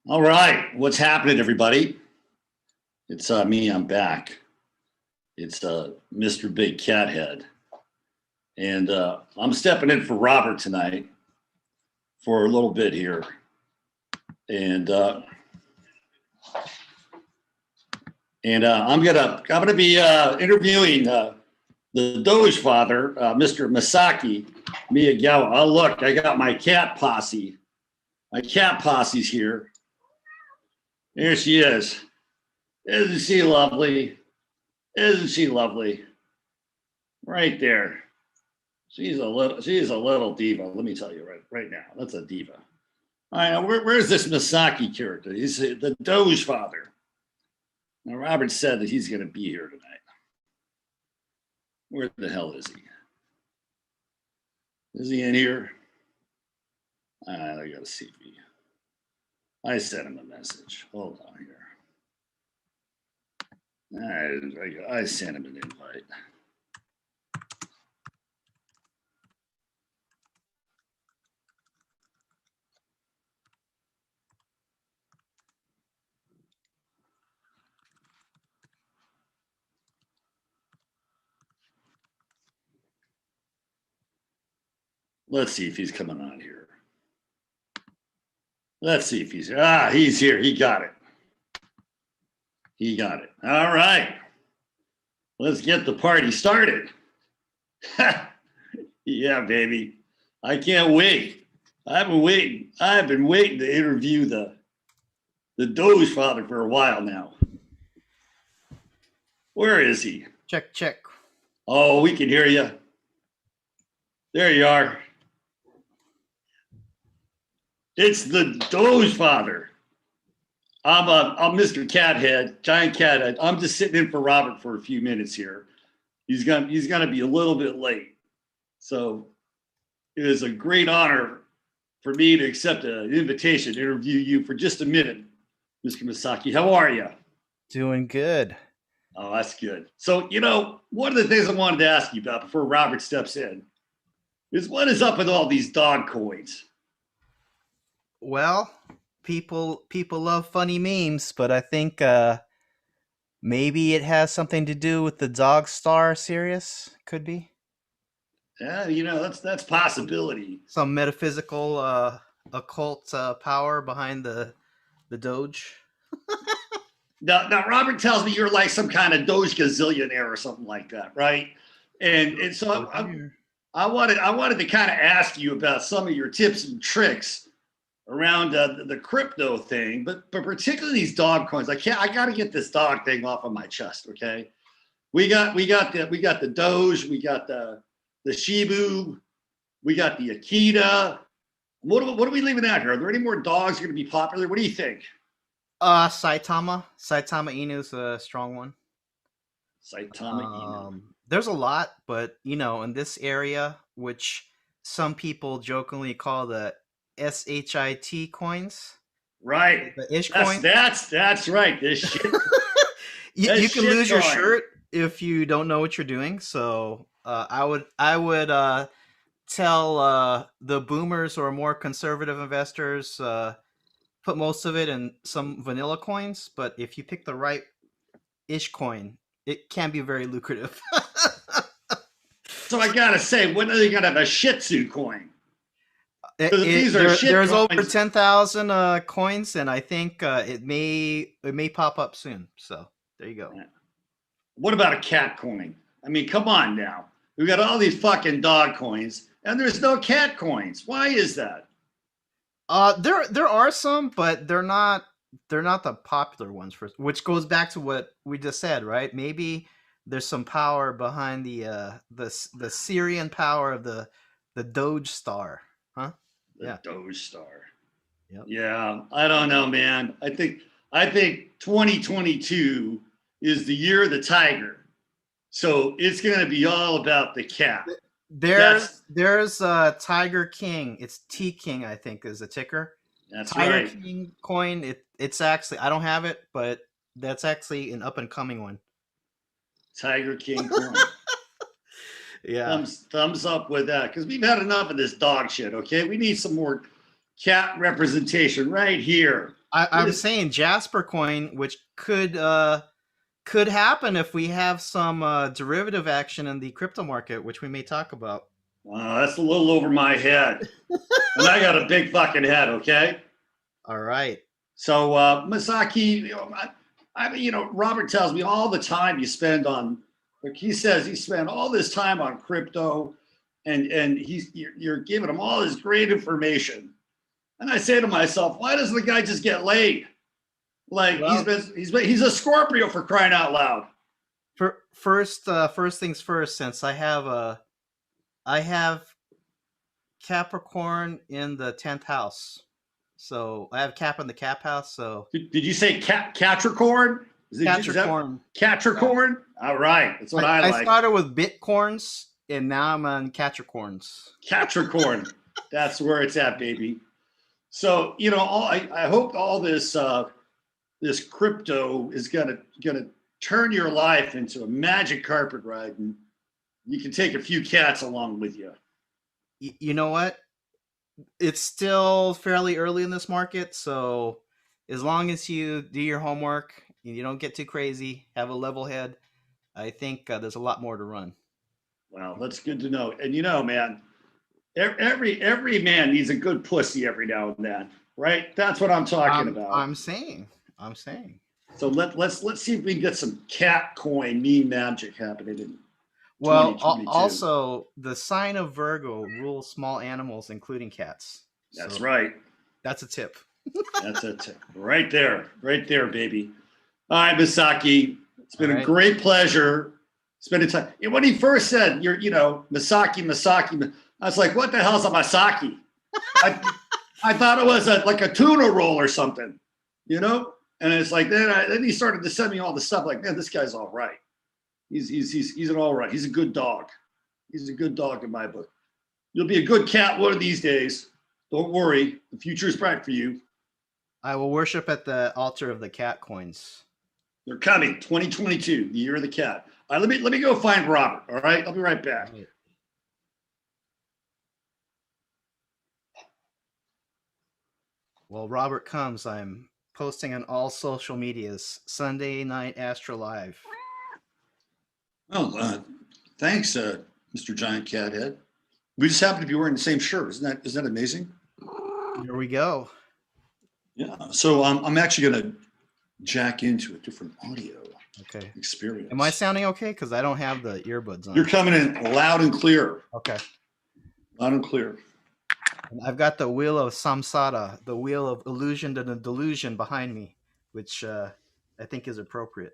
All right, what's happening, everybody? It's me. I'm back. It's Mr. Big Cat Head, and I'm stepping in for Robert tonight for a little bit here, and I'm gonna be interviewing the Doge Father, Mr. Masaki Miyagawa. Oh, look, I got my cat posse. My cat posse's here. Here she is. Isn't she lovely? Isn't she lovely? Right there. She's a little diva. Let me tell you right now. That's a diva. All right, now where's this Masaki character? He's the Doge Father. Now Robert said that he's going to be here tonight. Where the hell is he? Is he in here? I got to see if he. I sent him a message. Hold on here. I sent him an invite. Let's see if he's coming on here. Let's see if he's here. He's here. He got it. He got it. All right. Let's get the party started. Yeah, baby. I can't wait. I've been waiting to interview the Doge Father for a while now. Where is he? Check. Oh, we can hear you. There you are. It's the Doge Father. I'm Mr. Cathead, Giant Cathead. I'm just sitting in for Robert for a few minutes here. He's gonna be a little bit late. So it is a great honor for me to accept an invitation to interview you for just a minute, Mr. Masaki. How are you? Doing good. Oh, that's good. So, one of the things I wanted to ask you about before Robert steps in is what is up with all these dog coins? Well, people love funny memes, but I think maybe it has something to do with the Dog Star series. Could be. Yeah, that's possibility. Some metaphysical occult power behind the Doge. Now, Robert tells me you're like some kind of Doge gazillionaire or something like that, right? And so I wanted to kind of ask you about some of your tips and tricks around the crypto thing, but particularly these dog coins. I got to get this dog thing off of my chest. Okay, we got the Doge, we got the Shibu, we got the Akita. What are we leaving out here? Are there any more dogs going to be popular? What do you think? Saitama Inu's a strong one. Saitama Inu. There's a lot, but in this area, which some people jokingly call the SHIT coins, right? The ish coin. That's right. This shit. you can lose your shirt if you don't know what you're doing. So I would tell the boomers or more conservative investors put most of it in some vanilla coins. But if you pick the right ish coin, it can be very lucrative. So I gotta say, when are they gonna have a Shih Tzu coin? There's over 10,000 coins, and I think it may pop up soon. So there you go. Yeah. What about a cat coin? I mean, come on now. We got all these fucking dog coins, and there's no cat coins. Why is that? There are some, but they're not the popular ones. Which goes back to what we just said, right? Maybe there's some power behind the Syrian power of the Doge Star, huh? The Doge Star. Yep. Yeah, I don't know, man. I think 2022 is the year of the tiger. So it's going to be all about the cat. There's Tiger King. It's T King, I think, is the ticker. That's Tiger right. King coin. It's actually, I don't have it, but that's actually an up and coming one. Tiger King coin. Yeah. Thumbs up with that, because we've had enough of this dog shit. Okay, we need some more cat representation right here I'm saying Jasper coin, which could happen if we have some derivative action in the crypto market, which we may talk about. That's a little over my head, and I got a big fucking head. Okay. All right. So Masaki, Robert tells me all the time you spend on. Like he says, he spent all this time on crypto, and you're giving him all this great information. And I say to myself, why doesn't the guy just get laid? Like he's a Scorpio, for crying out loud. First things first. Since I have Capricorn in the 10th house, so I have Cap in the Cap house. So did you say Capricorn? Capricorn. Capricorn. All right, that's what I like. I started with Bitcoins, and now I'm on Capricorns. Capricorn. That's where it's at, baby. So I hope all this this crypto is gonna turn your life into a magic carpet ride, and you can take a few cats along with you. You know what? It's still fairly early in this market, so as long as you do your homework, you don't get too crazy, have a level head, I think there's a lot more to run. Well, that's good to know. And man, every man needs a good pussy every now and then, right? That's what I'm talking about. I'm saying. So let's see if we can get some cat coin meme magic happening in. Well, also the sign of Virgo rules small animals, including cats. That's right. That's a tip. That's a tip. Right there, baby. All right, Masaki. It's been a great pleasure spending time. And when he first said, you're, Masaki, I was like, what the hell's a Masaki? I thought it was like a tuna roll or something, And it's like, then he started to send me all the stuff like, man, this guy's all right. He's an all right. He's a good dog. He's a good dog in my book. You'll be a good cat one of these days. Don't worry. The future is bright for you. I will worship at the altar of the cat coins. They're coming. 2022, the year of the cat. All right, let me go find Robert. All right, I'll be right back. Right. While Robert comes, I'm posting on all social medias. Sunday night AstroLive. Oh, thanks, Mr. Giant Cat Head. We just happen to be wearing the same shirt. Isn't that amazing? Here we go. Yeah. So I'm actually going to jack into a different audio experience. Am I sounding okay? Because I don't have the earbuds on. You're coming in loud and clear. Okay. Loud and clear. And I've got the wheel of samsara, the wheel of illusion and the delusion behind me, which I think is appropriate.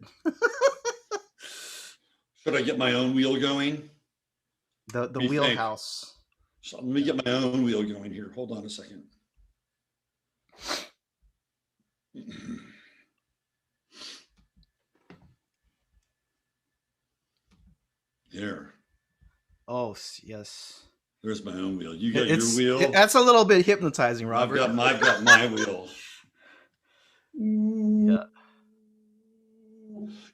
Should I get my own wheel going? The wheelhouse. So let me get my own wheel going here. Hold on a second. There. Oh, yes. There's my own wheel. You got your wheel? That's a little bit hypnotizing, Robert. I've got my wheel. Yeah.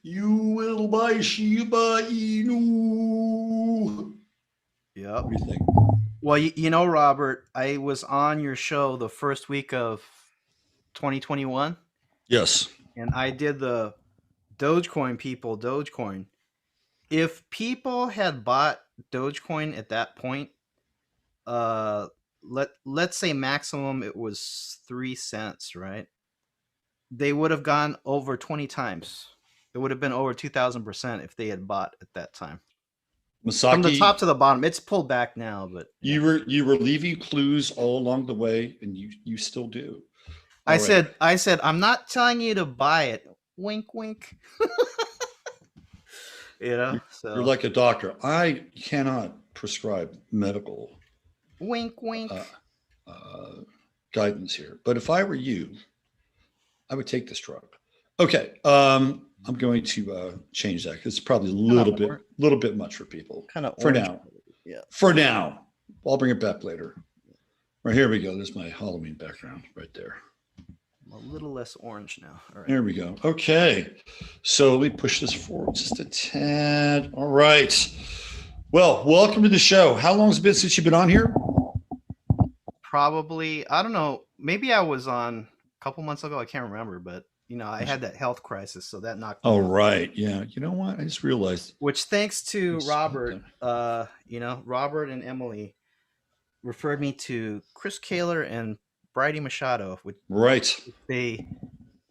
You will buy Shiba Inu. Yep. What do you think? Well, Robert, I was on your show the first week of 2021. Yes. And I did the Dogecoin. If people had bought Dogecoin at that point, let's say maximum it was 3 cents, right? They would have gone over 20 times. It would have been over 2,000% if they had bought at that time. Masaki, from the top to the bottom, it's pulled back now, but you were leaving clues all along the way, and you still do. I said, I'm not telling you to buy it. Wink, wink. So you're like a doctor. I cannot prescribe medical wink, wink guidance here, but if I were you, I would take this drug. Okay. I'm going to change that because it's probably a little bit much for people. Kind of for now. Yeah. For now, I'll bring it back later. Right, here we go. There's my Halloween background right there. A little less orange now. All right. There we go. Okay. So let me push this forward just a tad. All right. Well, welcome to the show. How long has it been since you've been on here? Probably, I don't know. Maybe I was on couple months ago. I can't remember, but I had that health crisis, so that knocked me Oh, out. right. Yeah. You know what? I just realized. Which, thanks to It's Robert, something. Robert and Emily referred me to Chris Kaler and Bridie Machado, which Right.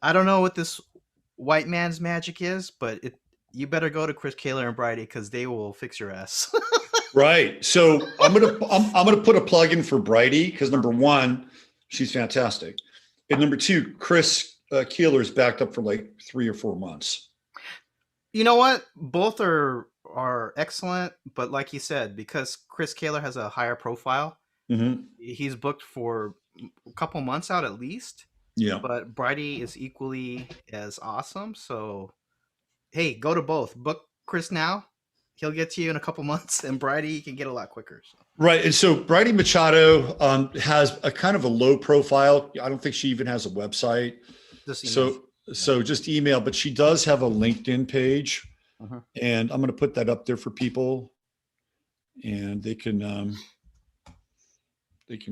I don't know what this white man's magic is, but you better go to Chris Kaler and Bridie because they will fix your ass. Right. So I'm gonna put a plug in for Bridie because number one, she's fantastic, and number two, Chris Keeler's backed up for like 3 or 4 months. You know what? Both are excellent, but like you said, because Chris Kaler has a higher profile, he's booked for a couple months out at least. Yeah. But Bridie is equally as awesome. So, hey, go to both. Book Chris now. He'll get to you in a couple months, and Bridie can get a lot quicker. So. Right. And so Bridie Machado has a kind of a low profile. I don't think she even has a website. So just email, but she does have a LinkedIn page, and I'm going to put that up there for people, and they can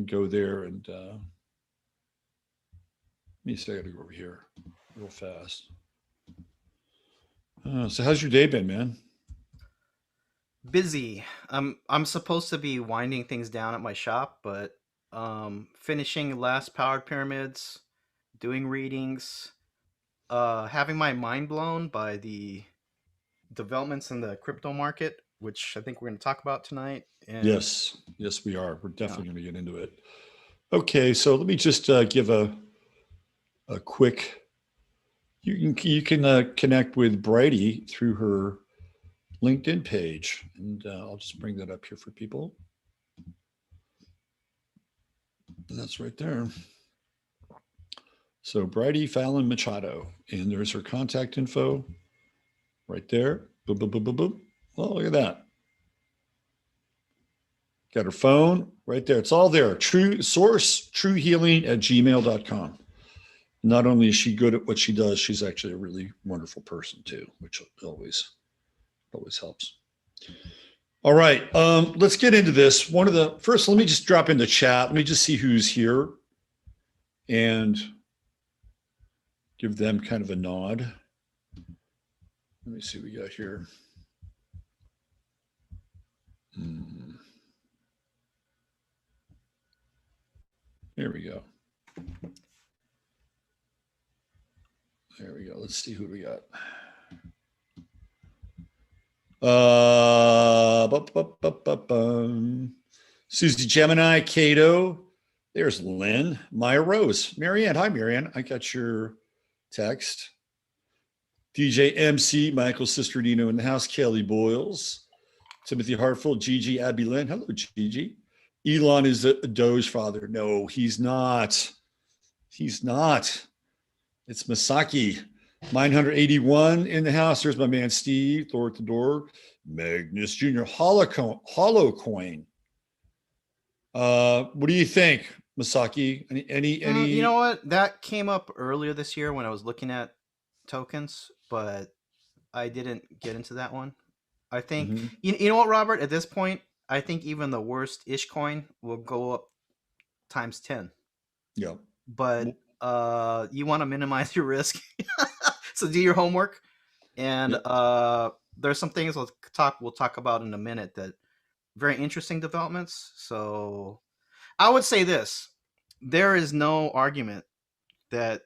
go there and let me say I got to go over here real fast. So how's your day been, man? Busy. I'm supposed to be winding things down at my shop, but finishing last powered pyramids, doing readings, having my mind blown by the developments in the crypto market, which I think we're going to talk about tonight. And yes, we are. We're definitely going to get into it. Okay, so let me just give a quick. You can connect with Bridie through her LinkedIn page, and I'll just bring that up here for people. And that's right there. So Bridie Fallon Machado, and there's her contact info right there. Boom, boom, boom, boom, boom. Oh, look at that. Got her phone right there. It's all there. True source, truehealing@gmail.com. Not only is she good at what she does, she's actually a really wonderful person too, which always helps. All right, let's get into this. First, let me just drop in the chat. Let me just see who's here and give them kind of a nod. Let me see what we got here. There we go. There we go. Let's see who we got. Susie Gemini, Cato. There's Lynn, Maya Rose, Marianne. Hi, Marianne. I got your text. DJ MC, Michael Sisterdino in the house. Kelly Boyles, Timothy Hartful, Gigi Abby Lynn. Hello, Gigi. Elon is a Doge father. No, he's not. He's not. It's Masaki. 981 in the house. There's my man Steve, Thor at the door. Magnus Jr. Hollow coin. What do you think, Masaki? Any? You know what? That came up earlier this year when I was looking at tokens, but I didn't get into that one. I think you know what, Robert? At this point, I think even the worst ish coin will go up times 10. Yeah. But you want to minimize your risk, so do your homework. And there's some things we'll talk about in a minute that very interesting developments. So I would say this: there is no argument that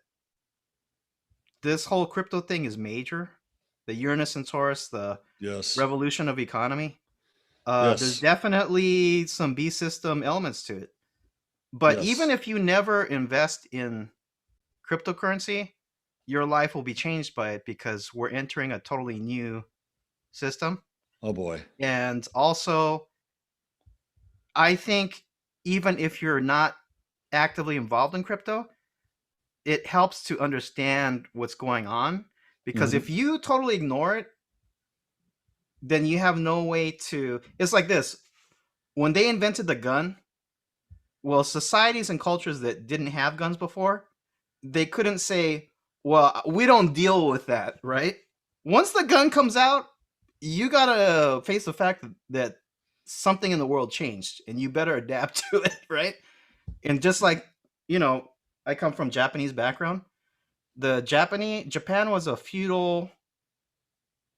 this whole crypto thing is major. The Uranus and Taurus, the revolution of economy. There's definitely some B system elements to it. But even if you never invest in cryptocurrency, your life will be changed by it because we're entering a totally new system. Oh boy. And also, I think even if you're not actively involved in crypto, it helps to understand what's going on, because if you totally ignore it, then you have no way to. It's like this: when they invented the gun, well, societies and cultures that didn't have guns before, they couldn't say, well, we don't deal with that, right? Once the gun comes out, you gotta face the fact that something in the world changed and you better adapt to it, right? And just like, I come from Japanese background. Japan was a feudal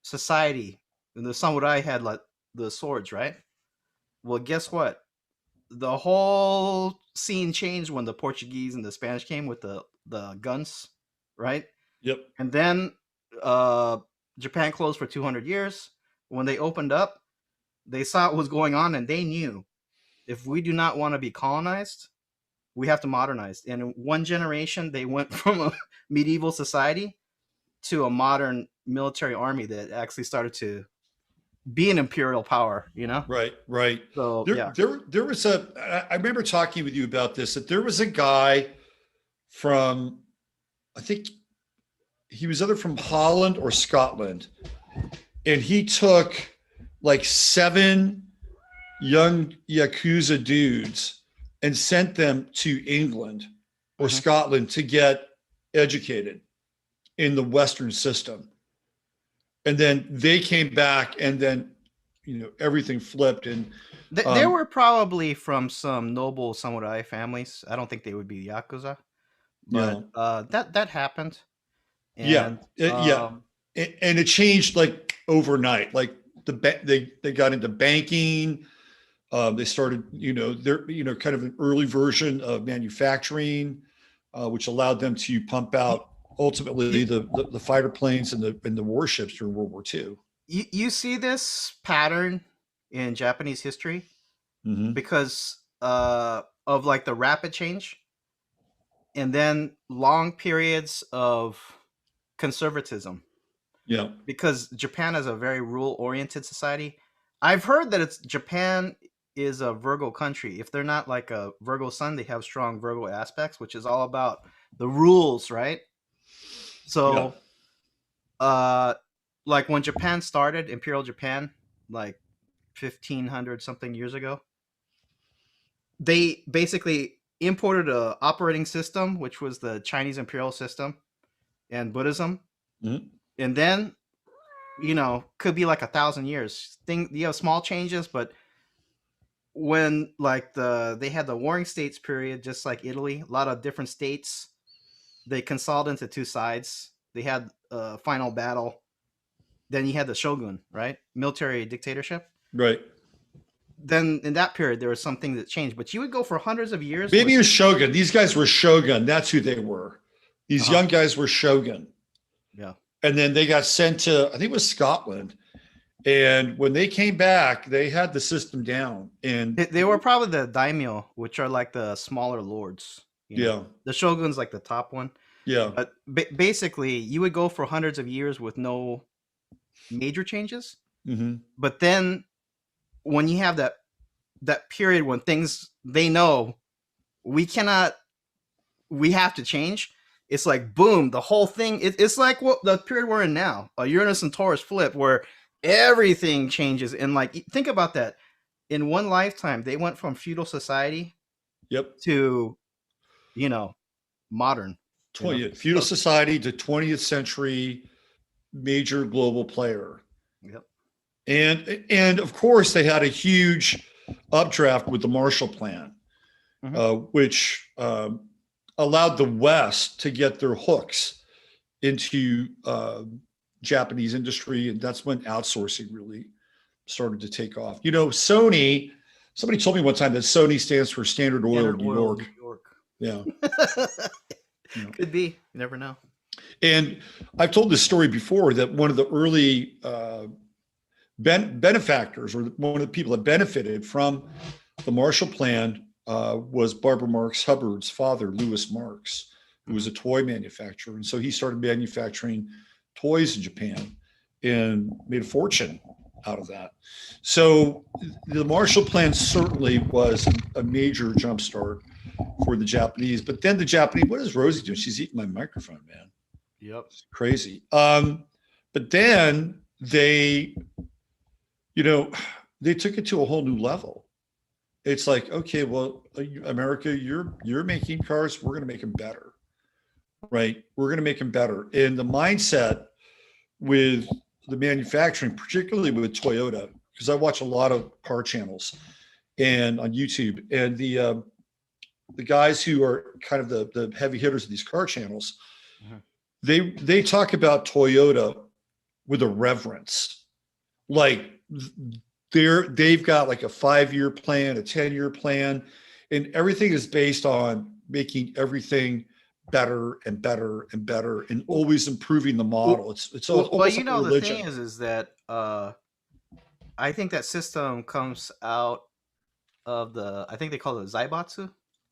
society, and the samurai had like the swords, right? Well, guess what? The whole scene changed when the Portuguese and the Spanish came with the guns, right? Yep. And then uh, Japan closed for 200 years. When they opened up, they saw what was going on, and they knew if we do not want to be colonized, we have to modernize. And in one generation, they went from a medieval society to a modern military army that actually started to be an imperial power, you know? Right, right. So, There, yeah. there was I remember talking with you about this, that there was a guy from, I think he was either from Holland or Scotland, and he took like 7 young Yakuza dudes and sent them to England or Scotland to get educated in the Western system. And then they came back, and then, everything flipped. And They were probably from some noble samurai families. I don't think they would be Yakuza, but that happened. And, yeah. And it changed like overnight. Like they got into banking. They started, they're, kind of an early version of manufacturing, which allowed them to pump out ultimately the fighter planes and the warships during World War II. You see this pattern in Japanese history because of like the rapid change and then long periods of conservatism. Yeah. Because Japan is a very rule-oriented society. I've heard that Japan is a Virgo country. If they're not like a Virgo sun, they have strong Virgo aspects, which is all about the rules, right? So, like when Japan started, Imperial Japan, like 1500 something years ago, they basically imported a operating system, which was the Chinese imperial system and Buddhism. And then, could be like 1,000 years. You have small changes, but when like they had the warring states period, just like Italy, a lot of different states, they consolidated into 2 sides. They had a final battle. Then you had the shogun, right? Military dictatorship. Right. Then in that period, there was something that changed. But you would go for hundreds of years. Maybe it was shogun. These guys were shogun. That's who they were. These young guys were shogun. Yeah. And then they got sent to, I think it was Scotland. And when they came back, they had the system down. And they were probably the daimyo, which are like the smaller lords. Yeah. The shogun's like the top one. Yeah. But basically, you would go for hundreds of years with no major changes. But then when you have that period when things, they know we have to change, it's like boom, the whole thing. It's like what the period we're in now, a Uranus and Taurus flip, where everything changes. And like, think about that. In one lifetime, they went from feudal society to, modern. Feudal society to 20th century major global player. Yep. And of course, they had a huge updraft with the Marshall Plan, which allowed the West to get their hooks into Japanese industry. And that's when outsourcing really started to take off. Sony, somebody told me one time that Sony stands for Standard Oil of New York. Yeah. Could be. You never know. And I've told this story before, that one of the early benefactors, or one of the people that benefited from the Marshall Plan, was Barbara Marx Hubbard's father, Louis Marx, who was a toy manufacturer. And so he started manufacturing toys in Japan and made a fortune out of that. So the Marshall Plan certainly was a major jumpstart for the Japanese. But then the Japanese, what is Rosie doing? She's eating my microphone, man. Yep. It's crazy. But then they took it to a whole new level. It's like, okay, well, America, you're making cars, we're going to make them better, right? We're going to make them better. And the mindset with the manufacturing, particularly with Toyota, because I watch a lot of car channels and on YouTube, and the guys who are kind of the heavy hitters of these car channels, they talk about Toyota with a reverence. Like they've got like a 5-year plan, a 10-year plan, and everything is based on making everything better and better and better and always improving the model. It's almost well, you like a know, the religion. thing is that I think that system comes out of I think they call it Zaibatsu.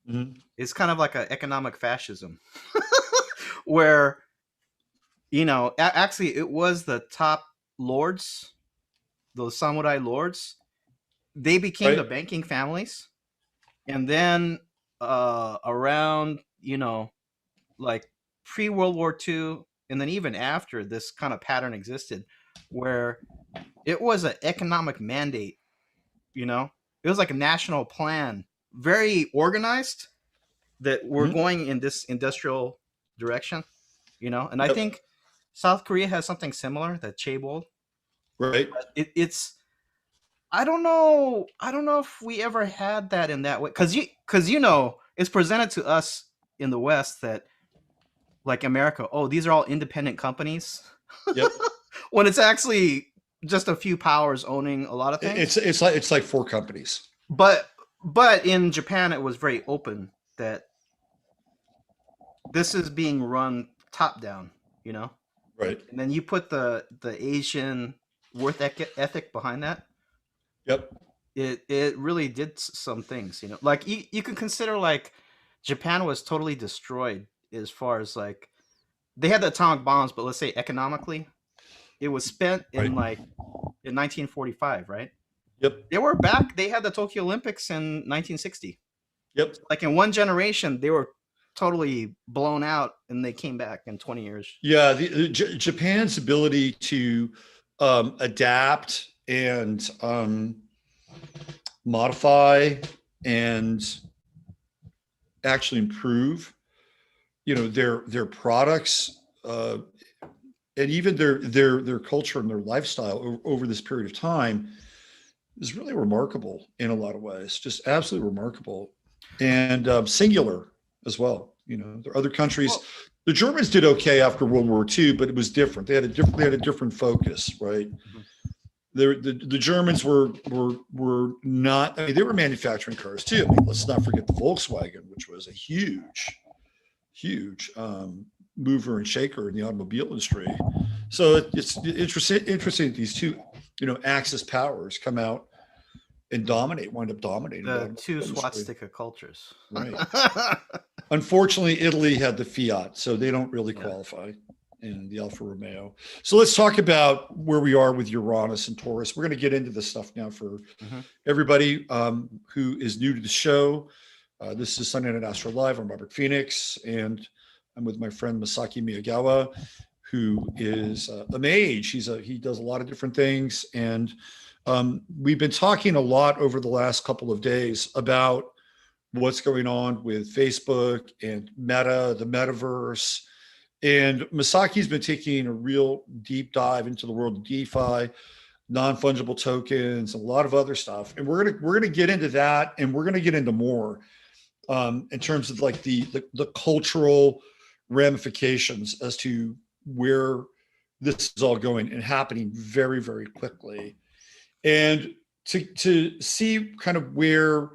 Mm-hmm. It's kind of like an economic fascism where, you know, actually it was the top lords, those samurai lords, they became the Right. banking families. And then around, you know, like pre-World War II, and then even after, this kind of pattern existed where it was an economic mandate, you know? It was like a national plan, very organized, that we're Mhm. going in this industrial direction, you know? And I Yep. think South Korea has something similar, that Chaebol. Right. It's I don't know if we ever had that in that way, because you know, it's presented to us in the West that, like America, oh, these are all independent companies. Yep. When it's actually just a few powers owning a lot of things. It's like 4 companies. But in Japan, it was very open that this is being run top down, you know. Right. And then you put the Asian worth ethic behind that. Yep. It really did some things, you know. Like you can consider, like, Japan was totally destroyed as far as, like, they had the atomic bombs, but let's say economically, it was spent in Right. in 1945, right? Yep. They were back. They had the Tokyo Olympics in 1960. Yep. Like, in one generation, they were totally blown out, and they came back in 20 years. Yeah. Japan's ability to adapt and modify and actually improve, you know, their products and even their culture and their lifestyle over this period of time is really remarkable in a lot of ways. Just absolutely remarkable, and singular as well. You know, there are other countries. Well, The Germans did okay after World War II, but it was different. They had a different focus, right? The Germans were not. I mean, they were manufacturing cars too. I mean, let's not forget the Volkswagen, which was a huge mover and shaker in the automobile industry. So it's interesting that these two, you know, Axis powers come out and wind up dominating the two industry. swastika cultures. Right. Unfortunately, Italy had the Fiat, so they don't really qualify in the Alfa Romeo. So let's talk about where we are with Uranus and Taurus. We're going to get into this stuff now for everybody who is new to the show. This is Sunday Night AstroLive. I'm Robert Phoenix, and I'm with my friend Masaki Miyagawa, who is a mage. He does a lot of different things, and we've been talking a lot over the last couple of days about what's going on with Facebook and Meta, the metaverse. And Masaki's been taking a real deep dive into the world of DeFi, non-fungible tokens, a lot of other stuff. And we're gonna get into that, and we're gonna get into more in terms of like the cultural ramifications as to where this is all going and happening very, very quickly. And to see kind of where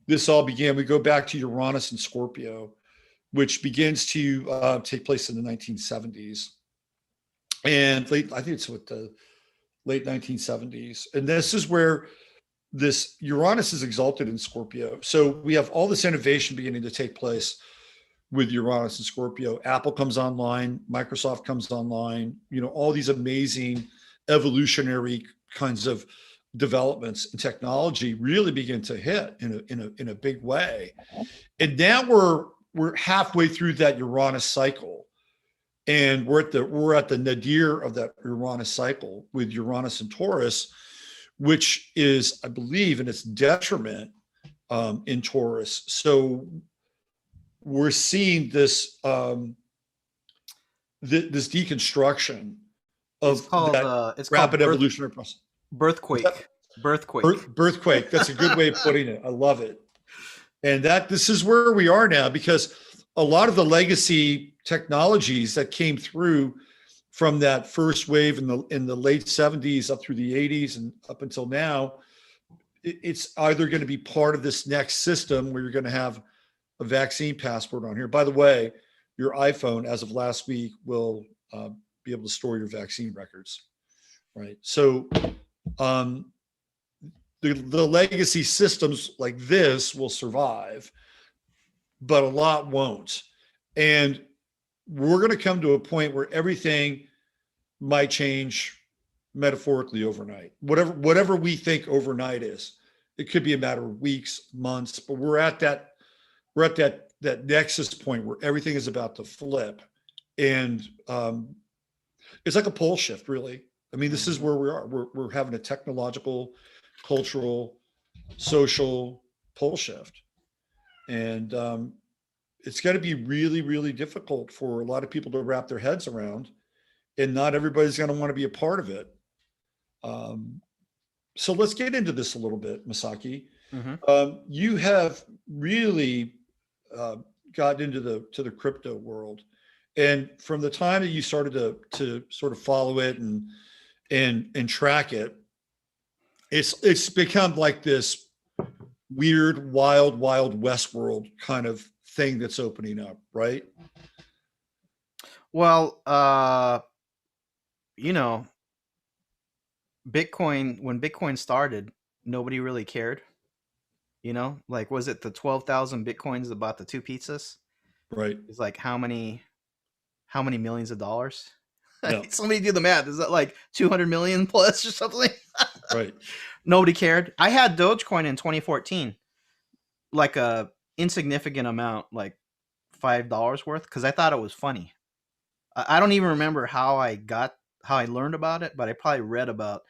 this all began, we go back to Uranus and Scorpio, which begins to take place in the 1970s. And I think it's with the late 1970s. And this is where this Uranus is exalted in Scorpio. So we have all this innovation beginning to take place with Uranus and Scorpio. Apple comes online, Microsoft comes online, you know, all these amazing evolutionary kinds of developments in technology really begin to hit in a big way. And now we're halfway through that Uranus cycle, and we're at the nadir of that Uranus cycle with Uranus and Taurus, which is, I believe, in its detriment in Taurus. So we're seeing this this deconstruction of it's rapid called evolutionary process. Birthquake. Birthquake. That's a good way of putting it. I love it. And this is where we are now, because a lot of the legacy technologies that came through from that first wave in the late 70s up through the 80s and up until now, it's either going to be part of this next system where you're going to have a vaccine passport on here. By the way, your iPhone, as of last week, will be able to store your vaccine records, right? So the legacy systems like this will survive, but a lot won't. And we're going to come to a point where everything might change metaphorically overnight. Whatever we think overnight is, it could be a matter of weeks, months, but we're at that nexus point where everything is about to flip. And it's like a pole shift, really. I mean, this is where we are. We're having a technological, cultural, social pole shift. And it's going to be really, really difficult for a lot of people to wrap their heads around, and not everybody's going to want to be a part of it. So let's get into this a little bit, Masaki. Mm-hmm. You have really gotten into the crypto world, and from the time that you started to sort of follow it and track it, it's become like this weird, wild west world kind of thing that's opening up, right? Well, Bitcoin, when Bitcoin started, nobody really cared. Like, was it the 12,000 Bitcoins about the 2 pizzas? Right. It's like how many millions of dollars? Yeah. Somebody do the math. Is that like 200 million plus or something? Right. Nobody cared. I had Dogecoin in 2014, like a insignificant amount, like $5 worth, because I thought it was funny. I don't even remember how I learned about it, but I probably read about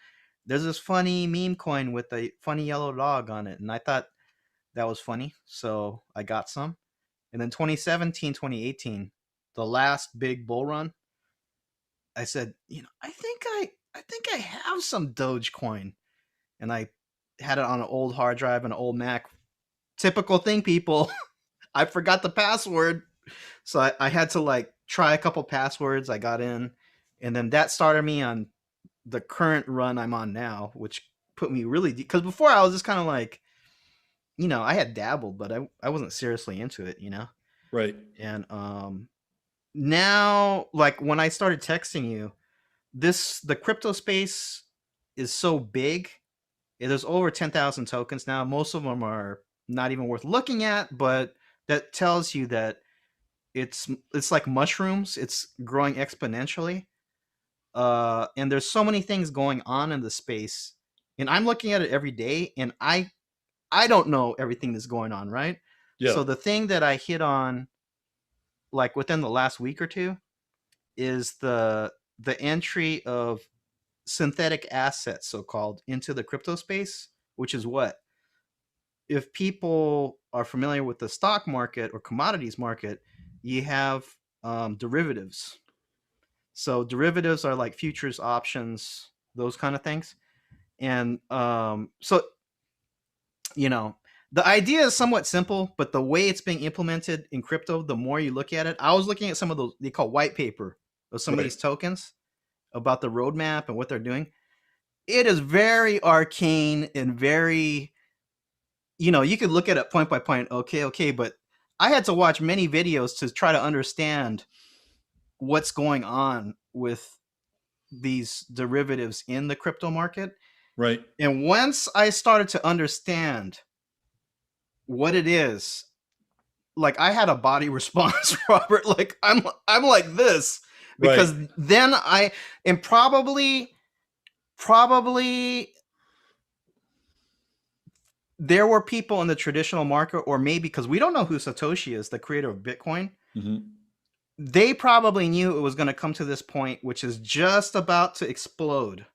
there's this funny meme coin with a funny yellow dog on it, and I thought that was funny, so I got some. And then 2017, 2018, the last big bull run, I said, I think I have some Dogecoin, and I had it on an old hard drive and an old Mac. Typical thing, people. I forgot the password, so I had to like try a couple passwords. I got in, and then that started me on the current run I'm on now, which put me really deep. Because before I was just kind of like, I had dabbled, but I wasn't seriously into it, Right. And now, like when I started texting you, the crypto space is so big. There's over 10,000 tokens now. Most of them are not even worth looking at, but that tells you that it's like mushrooms. It's growing exponentially. And there's so many things going on in the space, and I'm looking at it every day, and I don't know everything that's going on, right? Yeah. So the thing that I hit on, like within the last week or two, is the entry of synthetic assets, so-called, into the crypto space, which is what? If people are familiar with the stock market or commodities market, you have derivatives. So derivatives are like futures, options, those kind of things. And so, the idea is somewhat simple, but the way it's being implemented in crypto, the more you look at it, I was looking at some of those, they call white paper of some of these tokens about the roadmap and what they're doing. It is very arcane and very, you could look at it point by point. Okay. But I had to watch many videos to try to understand what's going on with these derivatives in the crypto market. Right. And once I started to understand what it is, like I had a body response, Robert. Like I'm like this, because then probably there were people in the traditional market, or maybe because we don't know who Satoshi is, the creator of Bitcoin. Mm-hmm. They probably knew it was going to come to this point, which is just about to explode,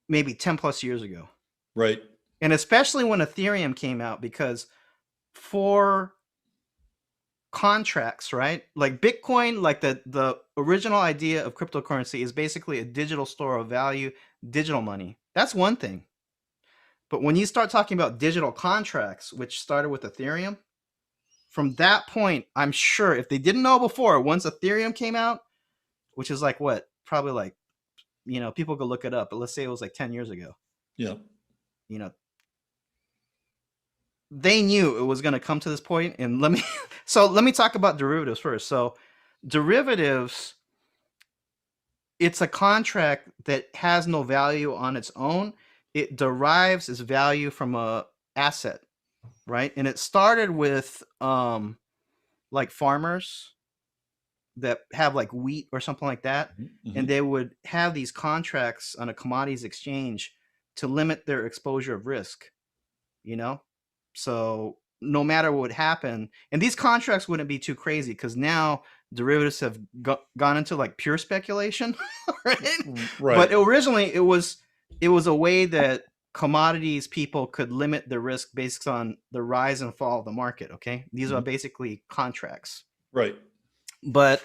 maybe 10 plus years ago. Right. And especially when Ethereum came out, because for contracts, right? Like Bitcoin, like the original idea of cryptocurrency is basically a digital store of value, digital money. That's one thing. But when you start talking about digital contracts, which started with Ethereum, from that point, I'm sure if they didn't know before, once Ethereum came out, which is like what, probably like, people could look it up, but let's say it was like 10 years ago. Yeah. They knew it was going to come to this point. And let me talk about derivatives first. So derivatives, it's a contract that has no value on its own. It derives its value from a asset, right? And it started with like farmers that have like wheat or something like that. Mm-hmm. And they would have these contracts on a commodities exchange to limit their exposure of risk, So no matter what would happen, and these contracts wouldn't be too crazy because now derivatives have gone into like pure speculation, right? But originally it was a way that commodities people could limit the risk based on the rise and fall of the market. Okay, these are basically contracts, right? But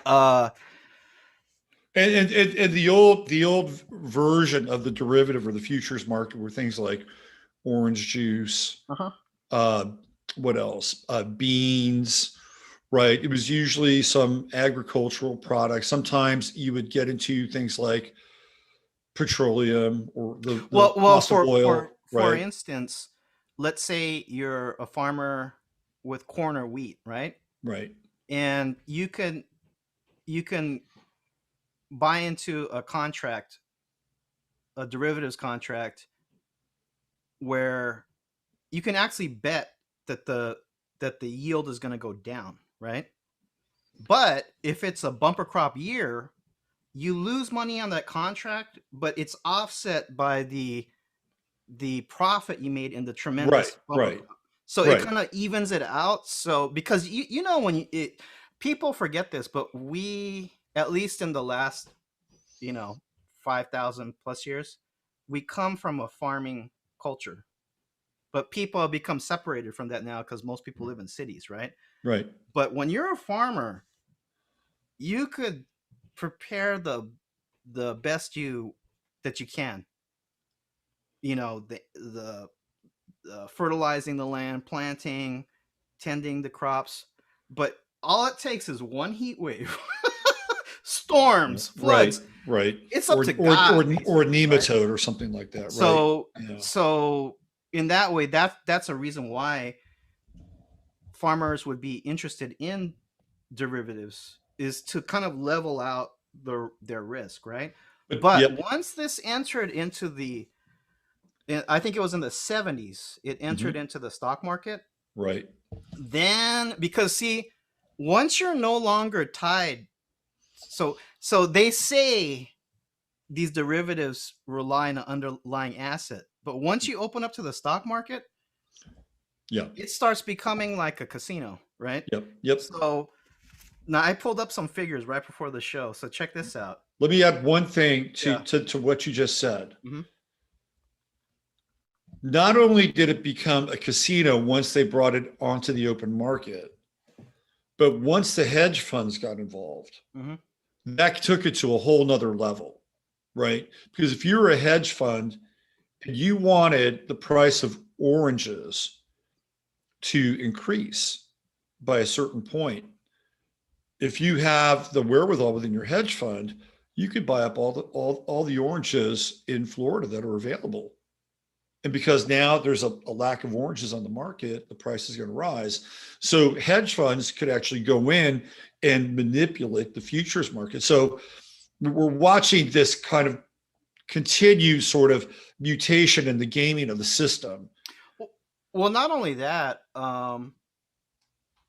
and the old version of the derivative or the futures market were things like orange juice. What else? Beans, right? It was usually some agricultural products. Sometimes you would get into things like petroleum or the oil. For instance, let's say you're a farmer with corn or wheat, right? Right. And you can buy into a contract, a derivatives contract, where you can actually bet that the yield is going to go down, right? But if it's a bumper crop year, you lose money on that contract, but it's offset by the profit you made in the tremendous right. So it kind of evens it out. So because when people forget this, but we, at least in the last 5,000 plus years, we come from a farming culture. But people have become separated from that now because most people live in cities, right? Right. But when you're a farmer, you could prepare the best that you can. The fertilizing the land, planting, tending the crops, but all it takes is one heat wave, storms, floods. Right. It's up to God, or a nematode, right? Or something like that. So, right? So in that way, that's a reason why farmers would be interested in derivatives, is to kind of level out their risk, right? But once this entered into I think it was in the 70s, it entered into the stock market. Right. Then, because once you're no longer tied, so they say these derivatives rely on an underlying asset, but once you open up to the stock market, it starts becoming like a casino, right? Yep. So now I pulled up some figures right before the show, so check this out. Let me add one thing to what you just said. Not only did it become a casino once they brought it onto the open market, but once the hedge funds got involved, that took it to a whole nother level, right? Because if you were a hedge fund and you wanted the price of oranges to increase by a certain point, if you have the wherewithal within your hedge fund, you could buy up all the oranges in Florida that are available. And because now there's a lack of oranges on the market, the price is going to rise. So hedge funds could actually go in and manipulate the futures market. So we're watching this kind of continued sort of mutation in the gaming of the system. Well, not only that,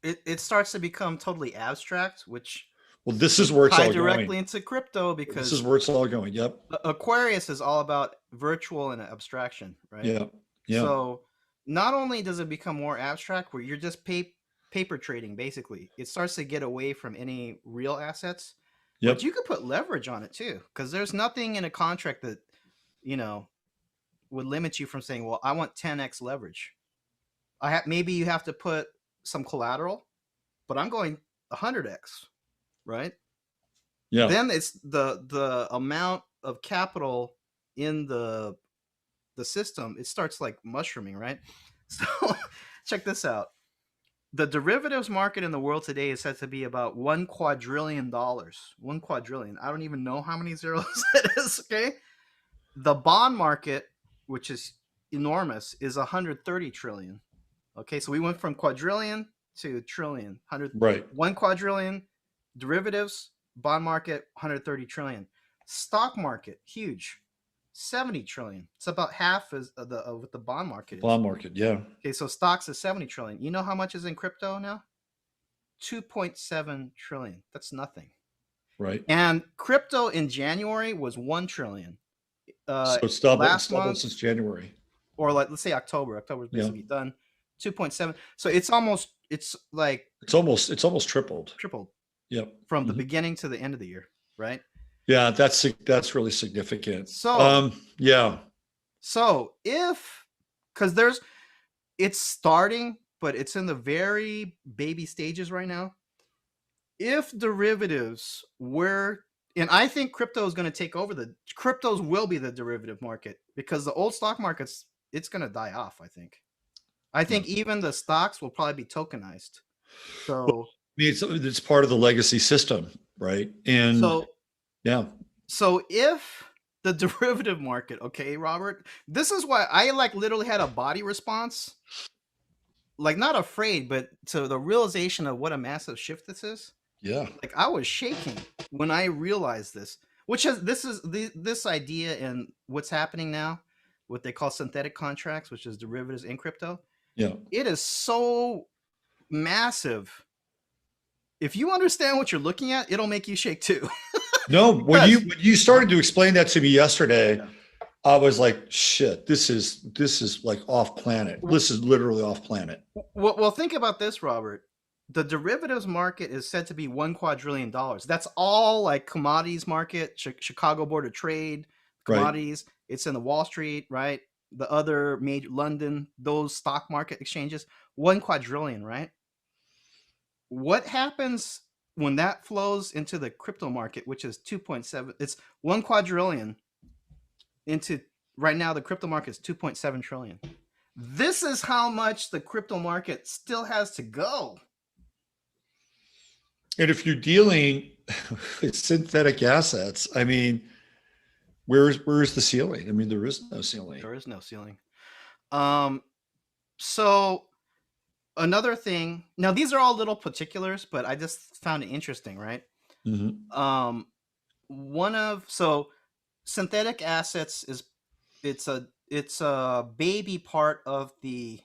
it starts to become totally abstract, which this is where it's all going. Directly into crypto, because this is where it's all going. Yep. Aquarius is all about virtual and abstraction, right? Yeah. So not only does it become more abstract, where you're just paper trading, basically, it starts to get away from any real assets. But you could put leverage on it too, because there's nothing in a contract that would limit you from saying, well, I want 10x leverage. Maybe you have to put some collateral, but I'm going 100x, right? Yeah. Then it's the amount of capital in the the system, it starts like mushrooming, right? So check this out. The derivatives market in the world today is said to be about $1 quadrillion. $1 quadrillion. I don't even know how many zeros it is. Okay. The bond market, which is enormous, is 130 trillion. Okay. So we went from quadrillion to trillion. Right. 1 quadrillion. Derivatives, bond market, 130 trillion. Stock market, huge. 70 trillion. It's about half as what the bond market is. Bond market, yeah. Okay, so stocks is 70 trillion. You know how much is in crypto now? 2.7 trillion. That's nothing. Right. And crypto in January was 1 trillion. So it's doubled, last doubled month, since January. or like let's say October. October's basically done. 2.7. So it's almost it's almost tripled. Tripled. Yep. From the beginning to the end of the year, right? Yeah, that's really significant. So yeah. So because it's starting, but it's in the very baby stages right now. If derivatives were, and I think crypto is going to take over cryptos will be the derivative market, because the old stock markets, it's going to die off. I think even the stocks will probably be tokenized. So it's part of the legacy system, right? And so if the derivative market, okay, Robert, this is why I literally had a body response, not afraid, but to the realization of what a massive shift this is. Yeah. I was shaking when I realized this, this idea and what's happening now, what they call synthetic contracts, which is derivatives in crypto. Yeah. It is so massive. If you understand what you're looking at, it'll make you shake too. No, when you started to explain that to me yesterday, I was like, shit, this is like off planet. This is literally off planet. Well, think about this, Robert. The derivatives market is said to be $1 quadrillion. That's all commodities market, Chicago Board of Trade, commodities. Right. It's in the Wall Street, right? The other major London, those stock market exchanges, 1 quadrillion, right? What happens when that flows into the crypto market, which is 2.7? It's 1 quadrillion into right now. The crypto market is 2.7 trillion. This is how much the crypto market still has to go. And if you're dealing with synthetic assets, I mean, where's the ceiling? I mean, there is no ceiling. There is no ceiling. So another thing, now these are all little particulars, but I just found it interesting, right? Mm-hmm. So synthetic assets it's a baby part of the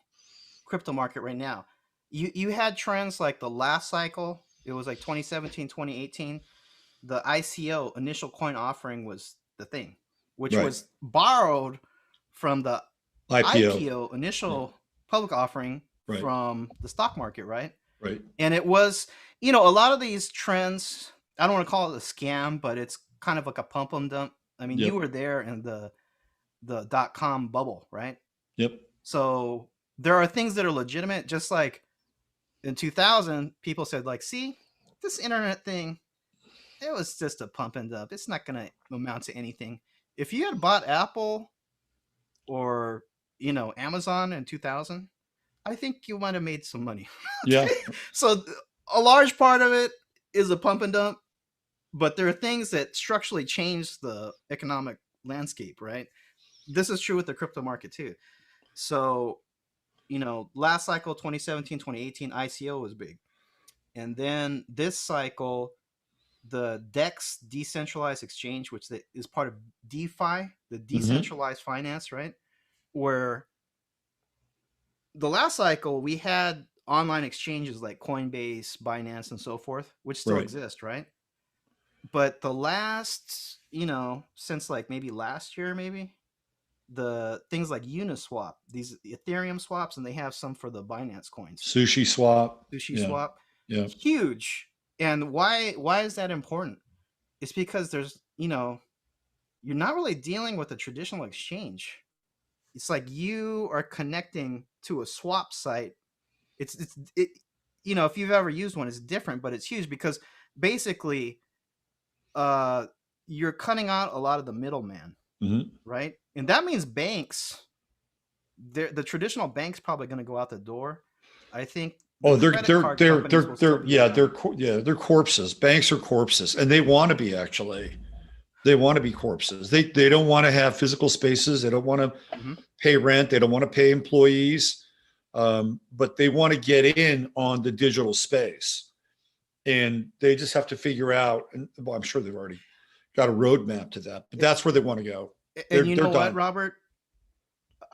crypto market right now. You had trends like the last cycle. It was 2017, 2018. The ICO, initial coin offering, was the thing, which was borrowed from the IPO initial public offering from the stock market, right? Right. And it was, a lot of these trends, I don't want to call it a scam, but it's kind of like a pump and dump. I mean, you were there in the .com bubble, right? Yep. So there are things that are legitimate, just like in 2000, people said, see, this internet thing, it was just a pump and dump. It's not going to amount to anything. If you had bought Apple or, Amazon in 2000, I think you might have made some money. Yeah. So a large part of it is a pump and dump, but there are things that structurally change the economic landscape, right? This is true with the crypto market too. So, last cycle, 2017, 2018, ICO was big. And then this cycle, the DEX, decentralized exchange, which is part of DeFi, the decentralized finance, right? Where the last cycle, we had online exchanges like Coinbase, Binance, and so forth, which still exist, right? But the last, since maybe last year, the things like Uniswap, these Ethereum swaps, and they have some for the Binance coins. Sushi swap. Swap. Yeah. Huge. And why is that important? It's because there's, you're not really dealing with a traditional exchange. It's like you are connecting to a swap site. It if you've ever used one, it's different, but it's huge because basically you're cutting out a lot of the middleman. Mhm. right? And that means banks, the traditional banks probably going to go out the door. I think the Oh, credit card companies will still be yeah, around. they're corpses. Banks are corpses, and they want to be actually. They want to be corpses. They don't want to have physical spaces. They don't want to Mhm. pay rent. They don't want to pay employees, but they want to get in on the digital space, and they just have to figure out. And well, I'm sure they've already got a roadmap to that, but that's where they want to go. And you They're know what, done. Robert?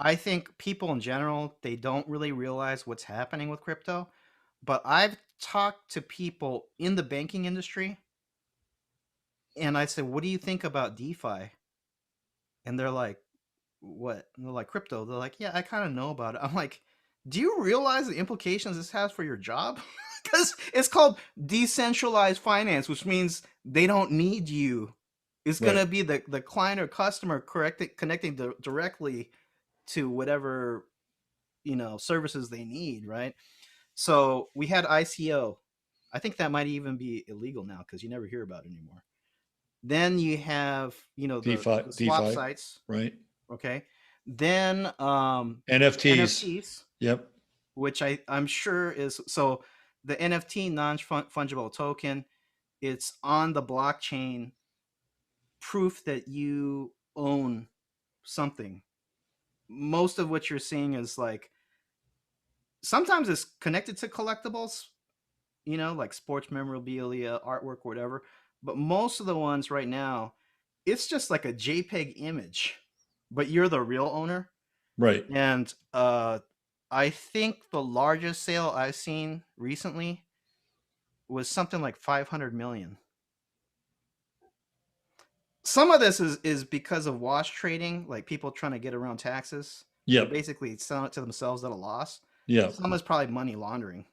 I think people in general, they don't really realize what's happening with crypto. But I've talked to people in the banking industry and I said, "What do you think about DeFi?" And they're like, "What?" And they're like, "Crypto." They're like, "Yeah, I kind of know about it." I'm like, "Do you realize the implications this has for your job?" Because it's called decentralized finance, which means they don't need you. It's Right. gonna be the client or customer connecting directly to whatever services they need, right? So we had ICO. I think that might even be illegal now because you never hear about it anymore. Then you have DeFi, the swap DeFi, sites, right? okay? Then NFTs. NFTs, Yep. which I'm sure is so the NFT non fungible token. It's on the blockchain, proof that you own something. Most of what you're seeing is like sometimes it's connected to collectibles, like sports memorabilia, artwork, whatever. But most of the ones right now, it's just like a JPEG image, but you're the real owner. Right. And I think the largest sale I've seen recently was something like 500 million. Some of this is because of wash trading, like people trying to get around taxes. They're Yep. basically selling it to themselves at a loss. Yep. Some is probably money laundering.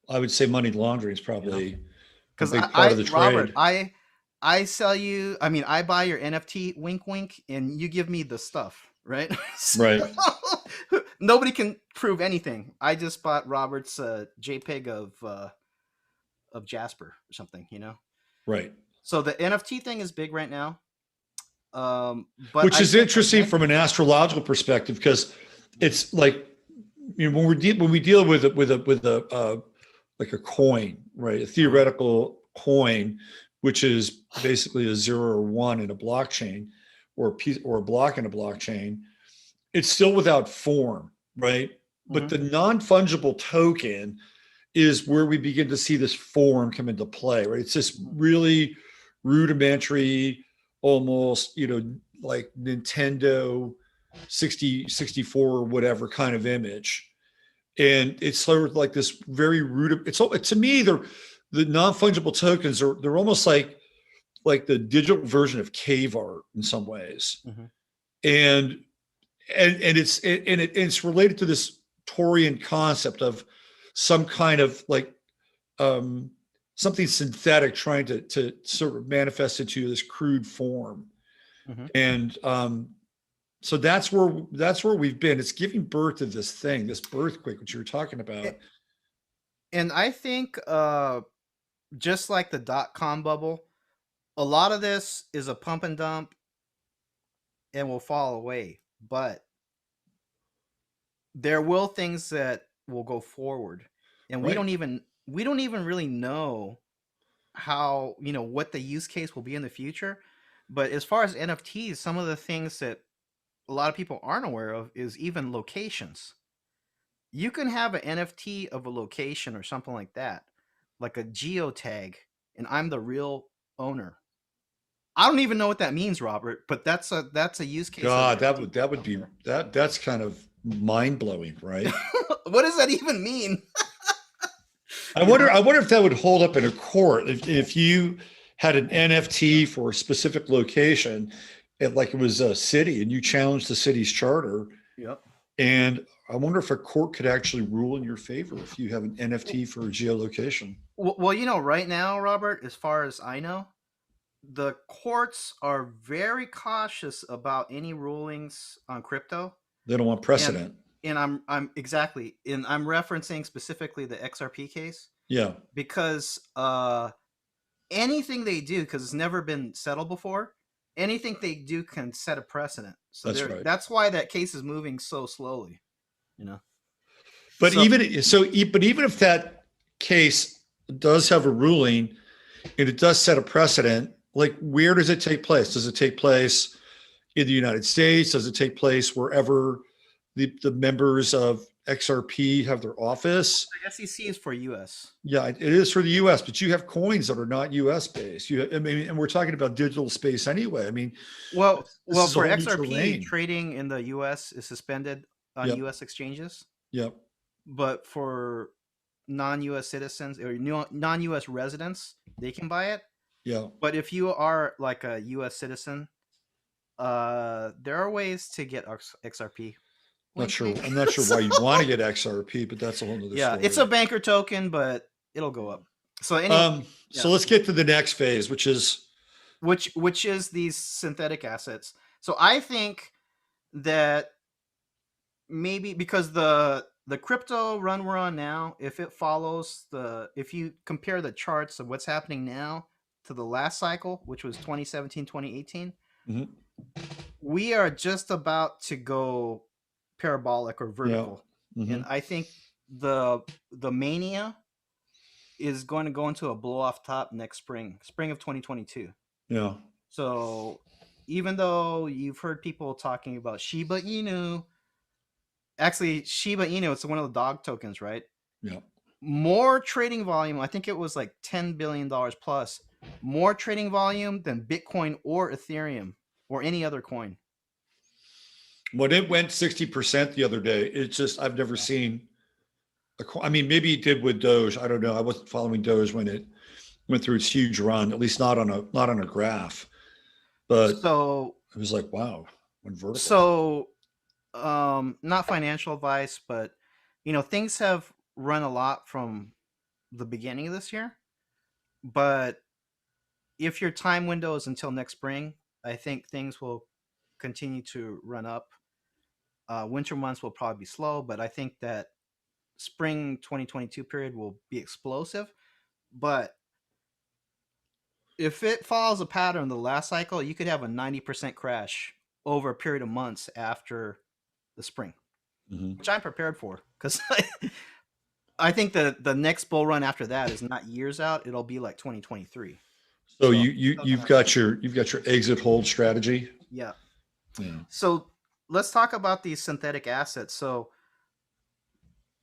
I would say money laundering is probably a Because big part of the Robert, trade. I sell you. I mean, I buy your NFT, wink, wink, and you give me the stuff, right? So, Right. nobody can prove anything. I just bought Robert's JPEG of Jasper or something. Right. So the NFT thing is big right now. But Which I is think the interesting from an astrological perspective because it's like when we deal with a like a coin, right? A theoretical coin, which is basically a 0 or 1 in a blockchain, or a piece or a block in a blockchain. It's still without form, right? But the non-fungible token is where we begin to see this form come into play, right? It's this really rudimentary, almost, like Nintendo 64 or whatever kind of image. And it's sort of like this very it's to me, the non-fungible tokens they're almost like the digital version of cave art in some ways. Mhm. And it's related to this Taurian concept of some kind of like um, something synthetic trying to sort of manifest into this crude form. Mhm. And so that's where we've been. It's giving birth to this thing, this birthquake, which you were talking about. And I think just like the .com bubble, a lot of this is a pump and dump and will fall away. But there will things that will go forward, and we Right. don't even really know how what the use case will be in the future. But as far as NFTs, some of the things that a lot of people aren't aware of is even locations. You can have an NFT of a location or something like that, like a geotag, and I'm the real owner. I don't even know what that means, Robert, but that's a use case of God, NFT. that would be that's kind of mind blowing, right? What does that even mean? I You wonder. know? I wonder if that would hold up in a court if you had an NFT for a specific location, and like it was a city, and you challenged the city's charter. Yep. And I wonder if a court could actually rule in your favor if you have an NFT for a geolocation. Well, right now, Robert, as far as I know, the courts are very cautious about any rulings on crypto, They don't want and precedent. I'm exactly, and I'm referencing specifically the XRP case Yeah. because anything they do, because it's never been settled before, anything they do can set a precedent. So That's right. that's why that case is moving so slowly, you know. But So- even if that case does have a ruling and it does set a precedent, like where does it take place? Does it take place in the United States? Does it take place wherever the members of XRP have their office? the SEC is for US. Yeah, it is for the US, but you have coins that are not US based. I mean, and we're talking about digital space anyway. I mean, Well, this is a for whole new XRP, terrain. trading in the US is suspended on Yep. US exchanges, Yep. but for non-US citizens or non-US residents, they can buy it. Yeah. But if you are like a US citizen, there are ways to get XRP. Not sure. Wink, wink. I'm not sure why you want to get XRP, but that's a whole nother Yeah, story. it's a banker token, but it'll go up. So anyway, So let's get to the next phase, which is which is these synthetic assets. So I think that maybe because the crypto run we're on now, if it follows if you compare the charts of what's happening now to the last cycle, which was 2017, 2018, Mhm. we are just about to go parabolic or vertical. Mhm. And I think the mania is going to go into a blow off top next spring of 2022. Yeah. So even though you've heard people talking about Shiba Inu, actually Shiba Inu, it's one of the dog tokens, right? Yeah. More trading volume. I think it was like $10 billion plus. More trading volume than Bitcoin or Ethereum or any other coin. When it went 60% the other day, it's just, I've never seen I mean, maybe it did with Doge. I don't know. I wasn't following Doge when it went through its huge run, at least not on a graph. But So it was like, wow, went vertical. So not financial advice, but things have run a lot from the beginning of this year. But if your time window is until next spring, I think things will continue to run up. Winter months will probably be slow, but I think that spring 2022 period will be explosive. But if it follows a pattern the last cycle, you could have a 90% crash over a period of months after the spring, which I'm prepared for, because I think the next bull run after that is not years out; it'll be like 2023. So you've got your exit hold strategy. Yeah. Yeah. So let's talk about these synthetic assets. So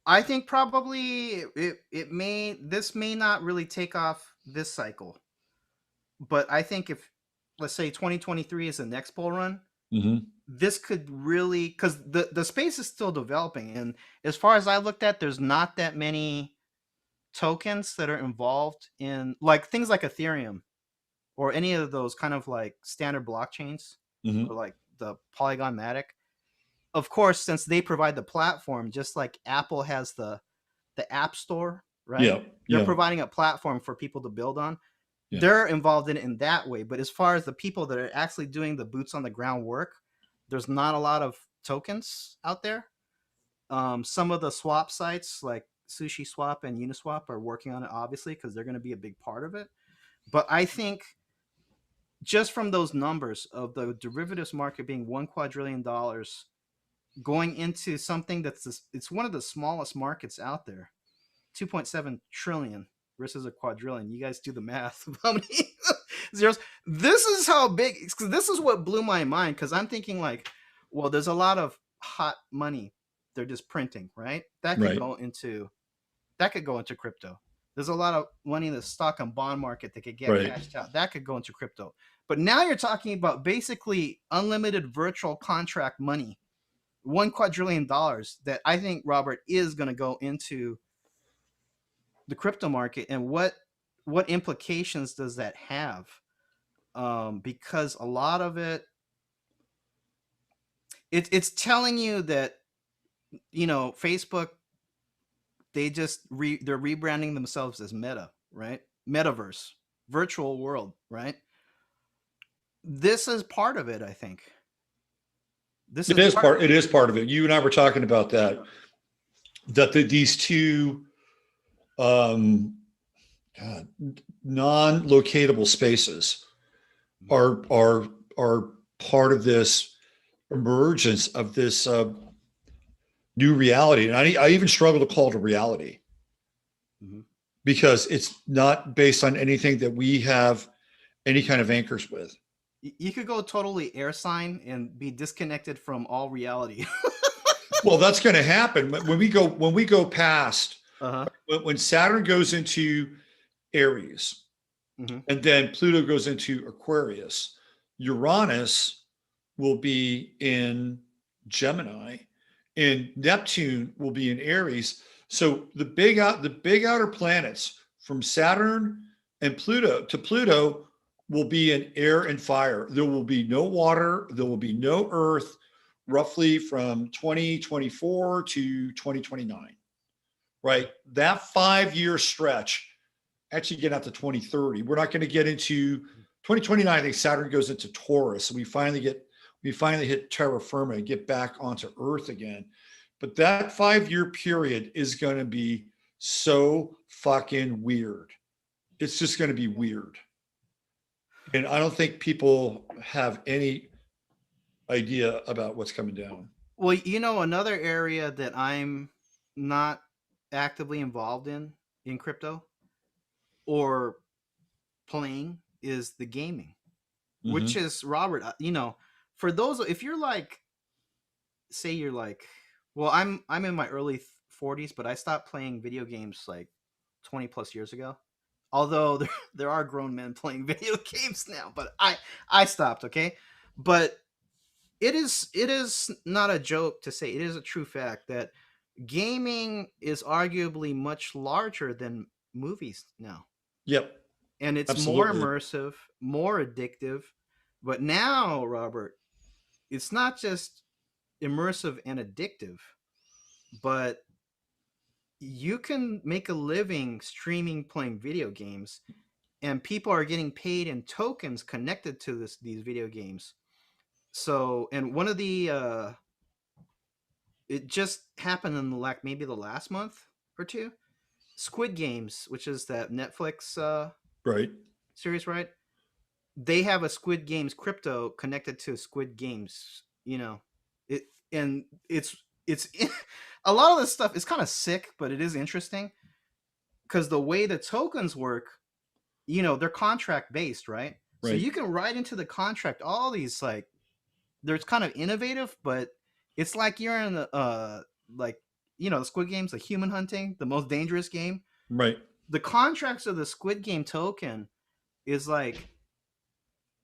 I think probably this may not really take off this cycle, but I think if let's say 2023 is the next bull run, this could really, because the space is still developing, and as far as I looked at, there's not that many tokens that are involved in like things like Ethereum or any of those kind of like standard blockchains or like the Polygon Matic. Of course, since they provide the platform, just like Apple has the App Store, right? Yeah. They're providing a platform for people to build on. Yeah. They're involved in it in that way. But as far as the people that are actually doing the boots on the ground work, there's not a lot of tokens out there. Some of the swap sites like Sushi Swap and Uniswap are working on it, obviously, because they're going to be a big part of it. But I think just from those numbers of the derivatives market being $1 quadrillion going into something it's one of the smallest markets out there, 2.7 trillion versus a quadrillion. You guys do the math of how many zeros. This is how big, because this is what blew my mind, because I'm thinking like, well, there's a lot of hot money they're just printing, right? That could go into crypto. There's a lot of money in the stock and bond market that could get cashed out. That could go into crypto. But now you're talking about basically unlimited virtual contract money, $1 quadrillion that I think, Robert, is going to go into the crypto market. And what implications does that have? Because a lot of it's telling you that, Facebook, they're rebranding themselves as Meta, right? Metaverse, virtual world, right? This is part of it, I think. It is part of it. You and I were talking about that these two non-locatable spaces are are part of this emergence of this new reality. And I even struggle to call it a reality because it's not based on anything that we have any kind of anchors with. You could go totally air sign and be disconnected from all reality. Well, that's going to happen when we go past Uh-huh. when Saturn goes into Aries, and then Pluto goes into Aquarius. Uranus will be in Gemini, and Neptune will be in Aries. So the big outer planets from Saturn and Pluto to Pluto will be in air and fire. There will be no water. There will be no earth, roughly from 2024 to 2029, right? That 5-year stretch, actually get out to 2030. We're not going to get into 2029. I think Saturn goes into Taurus. So we finally hit terra firma and get back onto Earth again. But that 5-year period is going to be so fucking weird. It's just going to be weird. And I don't think people have any idea about what's coming down. Well, another area that I'm not actively involved in crypto or playing is the gaming, which is, Robert, for those, if you're like, say you're like, well, I'm in my early 40s, but I stopped playing video games like 20 plus years ago. Although there are grown men playing video games now, but I stopped, okay? But it is not a joke to say, it is a true fact that gaming is arguably much larger than movies now. Yep. And it's Absolutely. more immersive, more addictive. But now, Robert, it's not just immersive and addictive, but you can make a living streaming playing video games, and people are getting paid in tokens connected to these video games. So, and one of the it just happened in maybe the last month or two. Squid Games, which is that Netflix right series, right? They have a Squid Games crypto connected to Squid Games. It's a lot of this stuff is kind of sick, but it is interesting because the way the tokens work, they're contract based, right? So you can write into the contract all these, like, there's kind of innovative, but it's like you're in the Squid Game's like human hunting, the most dangerous game. Right. The contracts of the Squid Game token is like,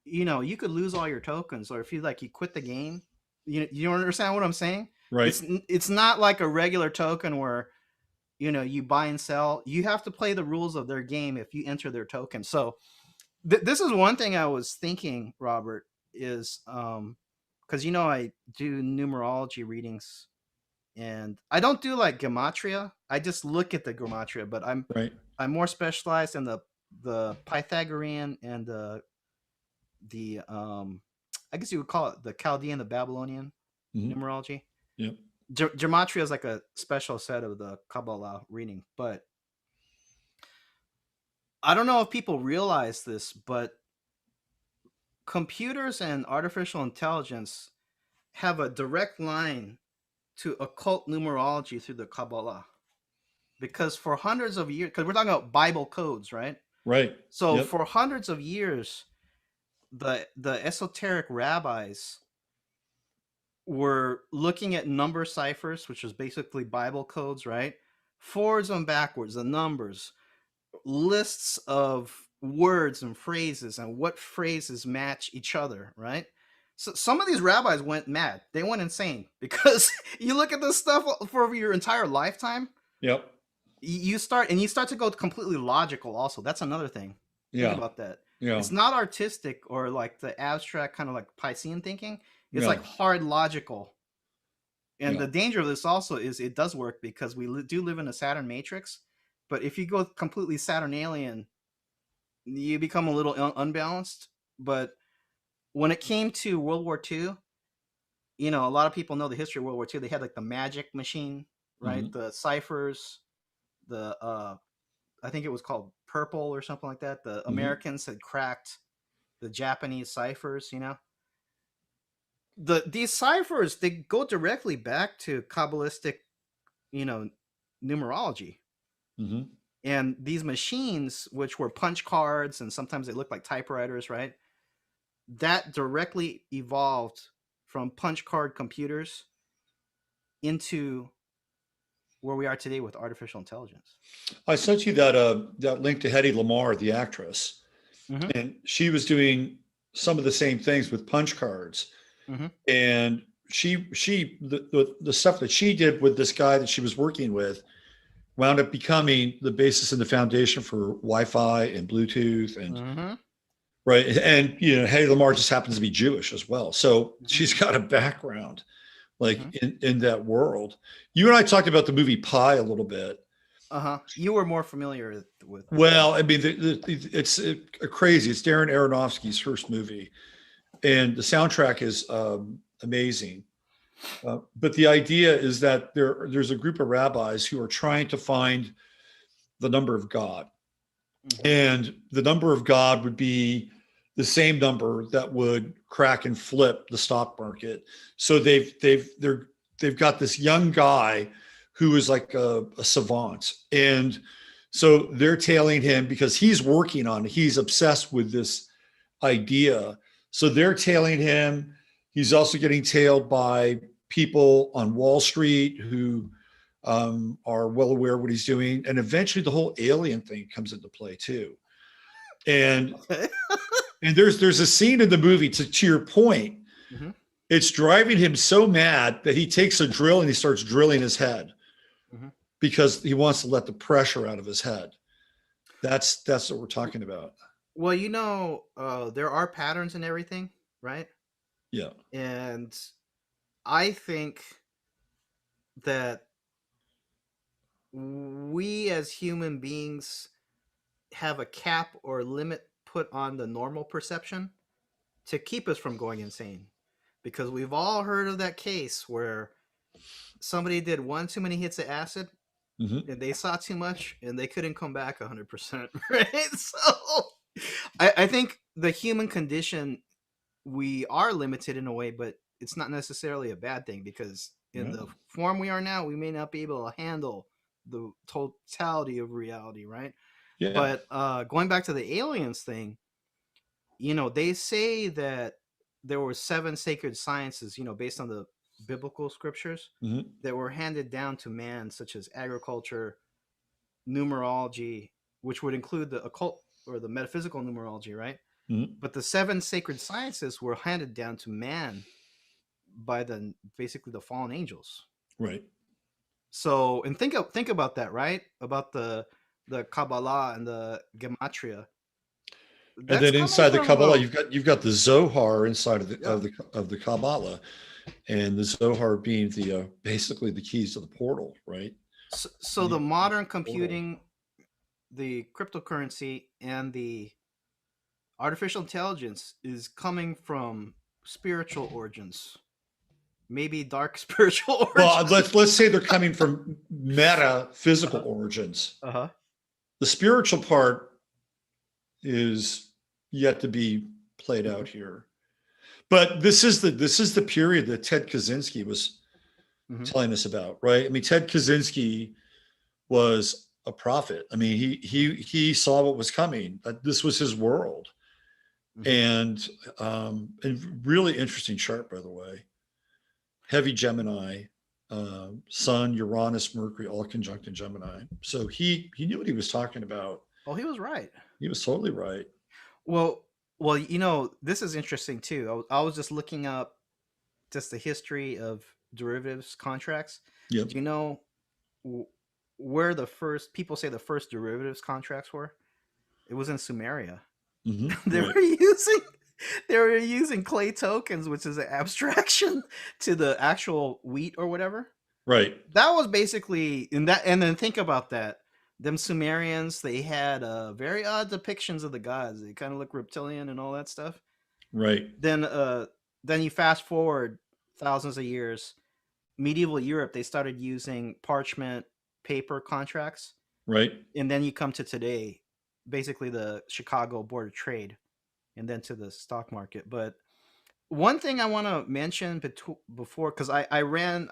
you could lose all your tokens, or if you quit the game, you don't understand what I'm saying? Right. It's not like a regular token where you buy and sell. You have to play the rules of their game if you enter their token. So this is one thing I was thinking, Robert, is because I do numerology readings, and I don't do like gematria. I just look at the gematria, but I'm more specialized in the Pythagorean and the I guess you would call it the Chaldean, the Babylonian numerology. Yep. Gematria is like a special set of the Kabbalah reading, but I don't know if people realize this, but computers and artificial intelligence have a direct line to occult numerology through the Kabbalah. Because for hundreds of years, because we're talking about Bible codes, right? Right. So for hundreds of years, the esoteric rabbis were looking at number ciphers, which was basically Bible codes, right? Forwards and backwards, the numbers, lists of words and phrases, and what phrases match each other, right? So some of these rabbis went mad. They went insane because you look at this stuff for your entire lifetime. Yep. You start to go completely logical also. That's another thing. Yeah. Think about that. Yeah. It's not artistic or like the abstract kind of like Piscean thinking. It's like hard logical. And the danger of this also is it does work because we do live in a Saturn matrix. But if you go completely Saturnalian, you become a little unbalanced. But when it came to World War II, a lot of people know the history of World War II. They had like the magic machine, right? The ciphers, the I think it was called Purple or something like that. The Americans had cracked the Japanese ciphers, these ciphers, they go directly back to Kabbalistic, numerology. Mm-hmm. And these machines, which were punch cards and sometimes they look like typewriters, right? That directly evolved from punch card computers into where we are today with artificial intelligence. I sent you that link to Hedy Lamarr, the actress, Mm-hmm. and she was doing some of the same things with punch cards. Mm-hmm. And the stuff that she did with this guy that she was working with wound up becoming the basis and the foundation for Wi-Fi and Bluetooth and Mm-hmm. right. And Hedy Lamarr just happens to be Jewish as well, so she's got a background like in that world. You and I talked about the movie Pi a little bit. You were more familiar with. Well, I mean, it's crazy. It's Darren Aronofsky's first movie, and the soundtrack is amazing. But the idea is that there's a group of rabbis who are trying to find the number of God, and the number of God would be the same number that would crack and flip the stock market. So they've got this young guy who is like a savant, and so they're tailing him because he's working on it. He's obsessed with this idea. So they're tailing him. He's also getting tailed by people on Wall Street who are well aware of what he's doing. And eventually the whole alien thing comes into play too. And and there's a scene in the movie, to your point, it's driving him so mad that he takes a drill and he starts drilling his head because he wants to let the pressure out of his head. That's what we're talking about. Well, there are patterns in everything, right? Yeah. And I think that we as human beings have a cap or limit put on the normal perception to keep us from going insane. Because we've all heard of that case where somebody did one too many hits of acid and they saw too much and they couldn't come back 100%, right? So I think the human condition, we are limited in a way, but it's not necessarily a bad thing, because in the form we are now, we may not be able to handle the totality of reality, right? Yeah. But going back to the aliens thing, they say that there were 7 sacred sciences, based on the biblical scriptures that were handed down to man, such as agriculture, numerology, which would include the occult or the metaphysical numerology, right? But the 7 sacred sciences were handed down to man by basically the fallen angels. Right. So, and think about that, right? About the Kabbalah and the Gematria. And then inside the Kabbalah, you've got the Zohar inside of the Kabbalah, and the Zohar being the basically the keys to the portal, right? So the modern computing, the cryptocurrency, and the artificial intelligence is coming from spiritual origins, maybe dark spiritual origins. Well, let's say they're coming from metaphysical origins. The spiritual part is yet to be played out here, but this is the period that Ted Kaczynski was telling us about, right? I mean, Ted Kaczynski was a prophet. I mean, he saw what was coming. This was his world. And really interesting chart, by the way. Heavy Gemini, Sun, Uranus, Mercury, all conjunct in Gemini. So he knew what he was talking about. Oh, he was right. He was totally right. Well, this is interesting too. I was just looking up just the history of derivatives contracts. Yep. Do you know where people say the first derivatives contracts were? It was in Sumeria. They were using clay tokens, which is an abstraction to the actual wheat or whatever. Right. That was basically in that. And then think about that. Them Sumerians, they had very odd depictions of the gods. They kind of look reptilian and all that stuff. Right. Then you fast forward thousands of years, medieval Europe, they started using parchment paper contracts. Right. And then you come to today, basically the Chicago Board of Trade, and then to the stock market. But One thing I want to mention before, because I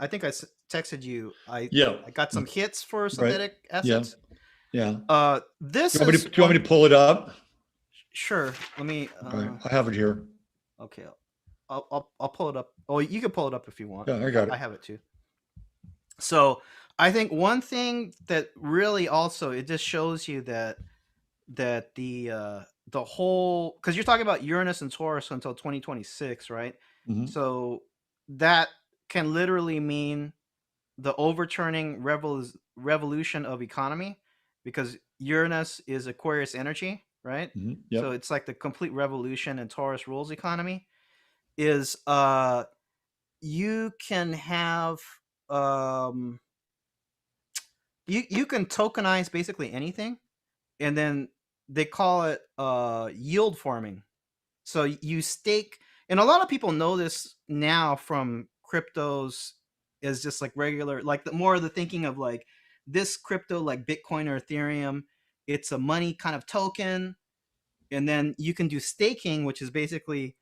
think texted you. I Yeah. got some hits for Right. synthetic assets. Yeah. This Do you is want me to pull it up? Sure. Let me. Right. I have it here. Okay. I'll pull it up. Oh, you can pull it up if you want. Yeah, I got it. I have it too. So I think one thing that really also it just shows you that the whole, because you're talking about Uranus and Taurus until 2026, right? Mhm. So that can literally mean the overturning revolution of economy, because Uranus is Aquarius energy, right? Yep. So it's like the complete revolution, and Taurus rules economy. Is you can have you can tokenize basically anything, and then they call it yield farming. So you stake, and a lot of people know this now from cryptos as just like regular, like more of the thinking of like this crypto, like Bitcoin or Ethereum. It's a money kind of token, and then you can do staking, which is basically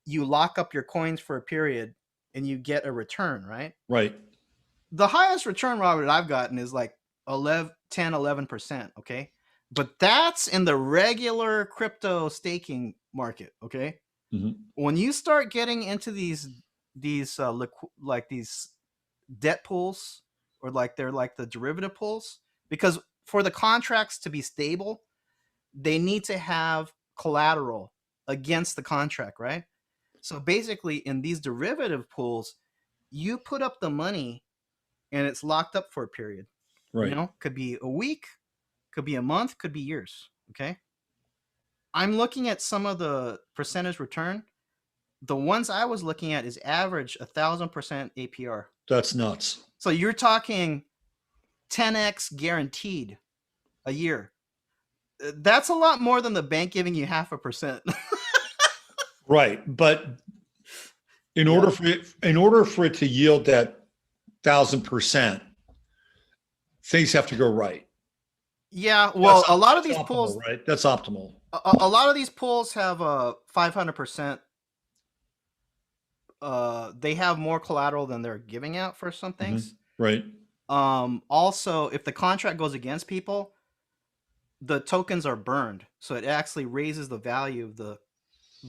you lock up your coins for a period and you get a return, right? Right. The highest return, Robert, I've gotten is like 11%. Okay. But that's in the regular crypto staking market. Okay. Mm-hmm. When you start getting into these like these debt pools, or like they're like the derivative pools, because for the contracts to be stable, they need to have collateral against the contract, right? So basically, in these derivative pools, you put up the money and it's locked up for a period. Right. You know, could be a week, could be a month, could be years. Okay. I'm looking at some of the percentage return. The ones I was looking at is average 1,000% APR. That's nuts. So you're talking 10x guaranteed a year. That's a lot more than the bank giving you 0.5%. Right. But in order for it to yield that 1,000%, things have to go right. Yeah, well, That's a lot of that's these optimal, pools, right? That's optimal. a lot of these pools have a 500%. They have more collateral than they're giving out for some things. Right. Also, if the contract goes against people, the tokens are burned, so it actually raises the value of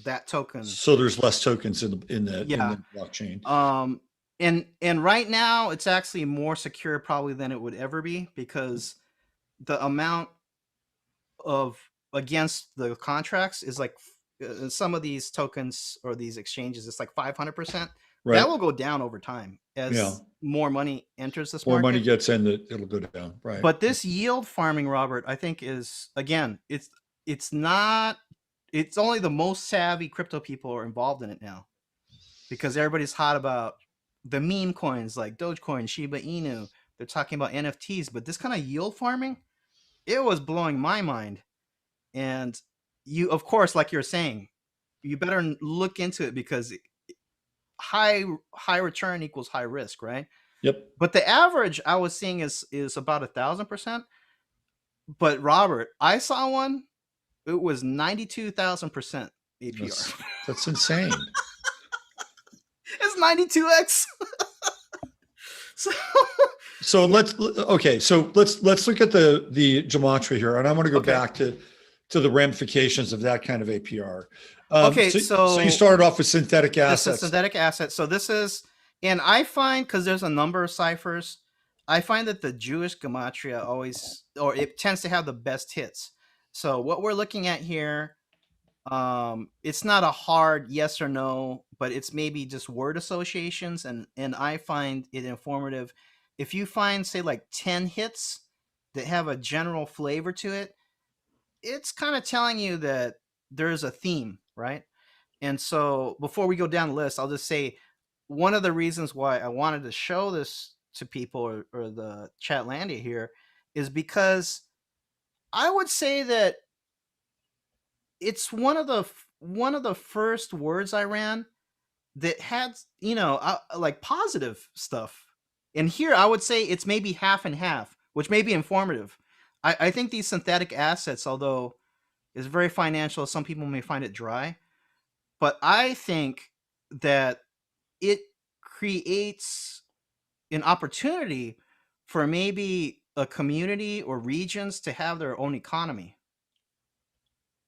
that token. So there's less tokens in the blockchain. And right now it's actually more secure probably than it would ever be, because the amount of against the contracts is like some of these tokens or these exchanges, it's like 500%. Right. That will go down over time as more money enters this more market. money gets in, it'll go down. Right. But this yield farming, Robert, I think is, again, it's only the most savvy crypto people are involved in it now, because everybody's hot about the meme coins like Dogecoin, Shiba Inu. They're talking about NFTs, but this kind of yield farming, it was blowing my mind. And you, of course, like you're saying, you better look into it, because high return equals high risk, right? Yep. But the average I was seeing is about 1,000%. But Robert, I saw one. It was 92,000% APR. That's insane. It's 92x. So let's look at the gematria here, and I want to go back to the ramifications of that kind of APR. So you started off with synthetic assets. This is synthetic assets. So this is, and I find, because there's a number of ciphers, I find that the Jewish gematria always, or it tends to have the best hits. So what we're looking at here, it's not a hard yes or no, but it's maybe just word associations, and I find it informative. If you find, say, like 10 hits that have a general flavor to it, it's kind of telling you that there's a theme, right? And so before we go down the list, I'll just say one of the reasons why I wanted to show this to people, or the Chatlandia here, is because I would say that it's one of the first words I ran that had, like positive stuff. And here I would say it's maybe half and half, which may be informative. I think these synthetic assets, although it's very financial, some people may find it dry. but I think that it creates an opportunity for maybe a community or regions to have their own economy,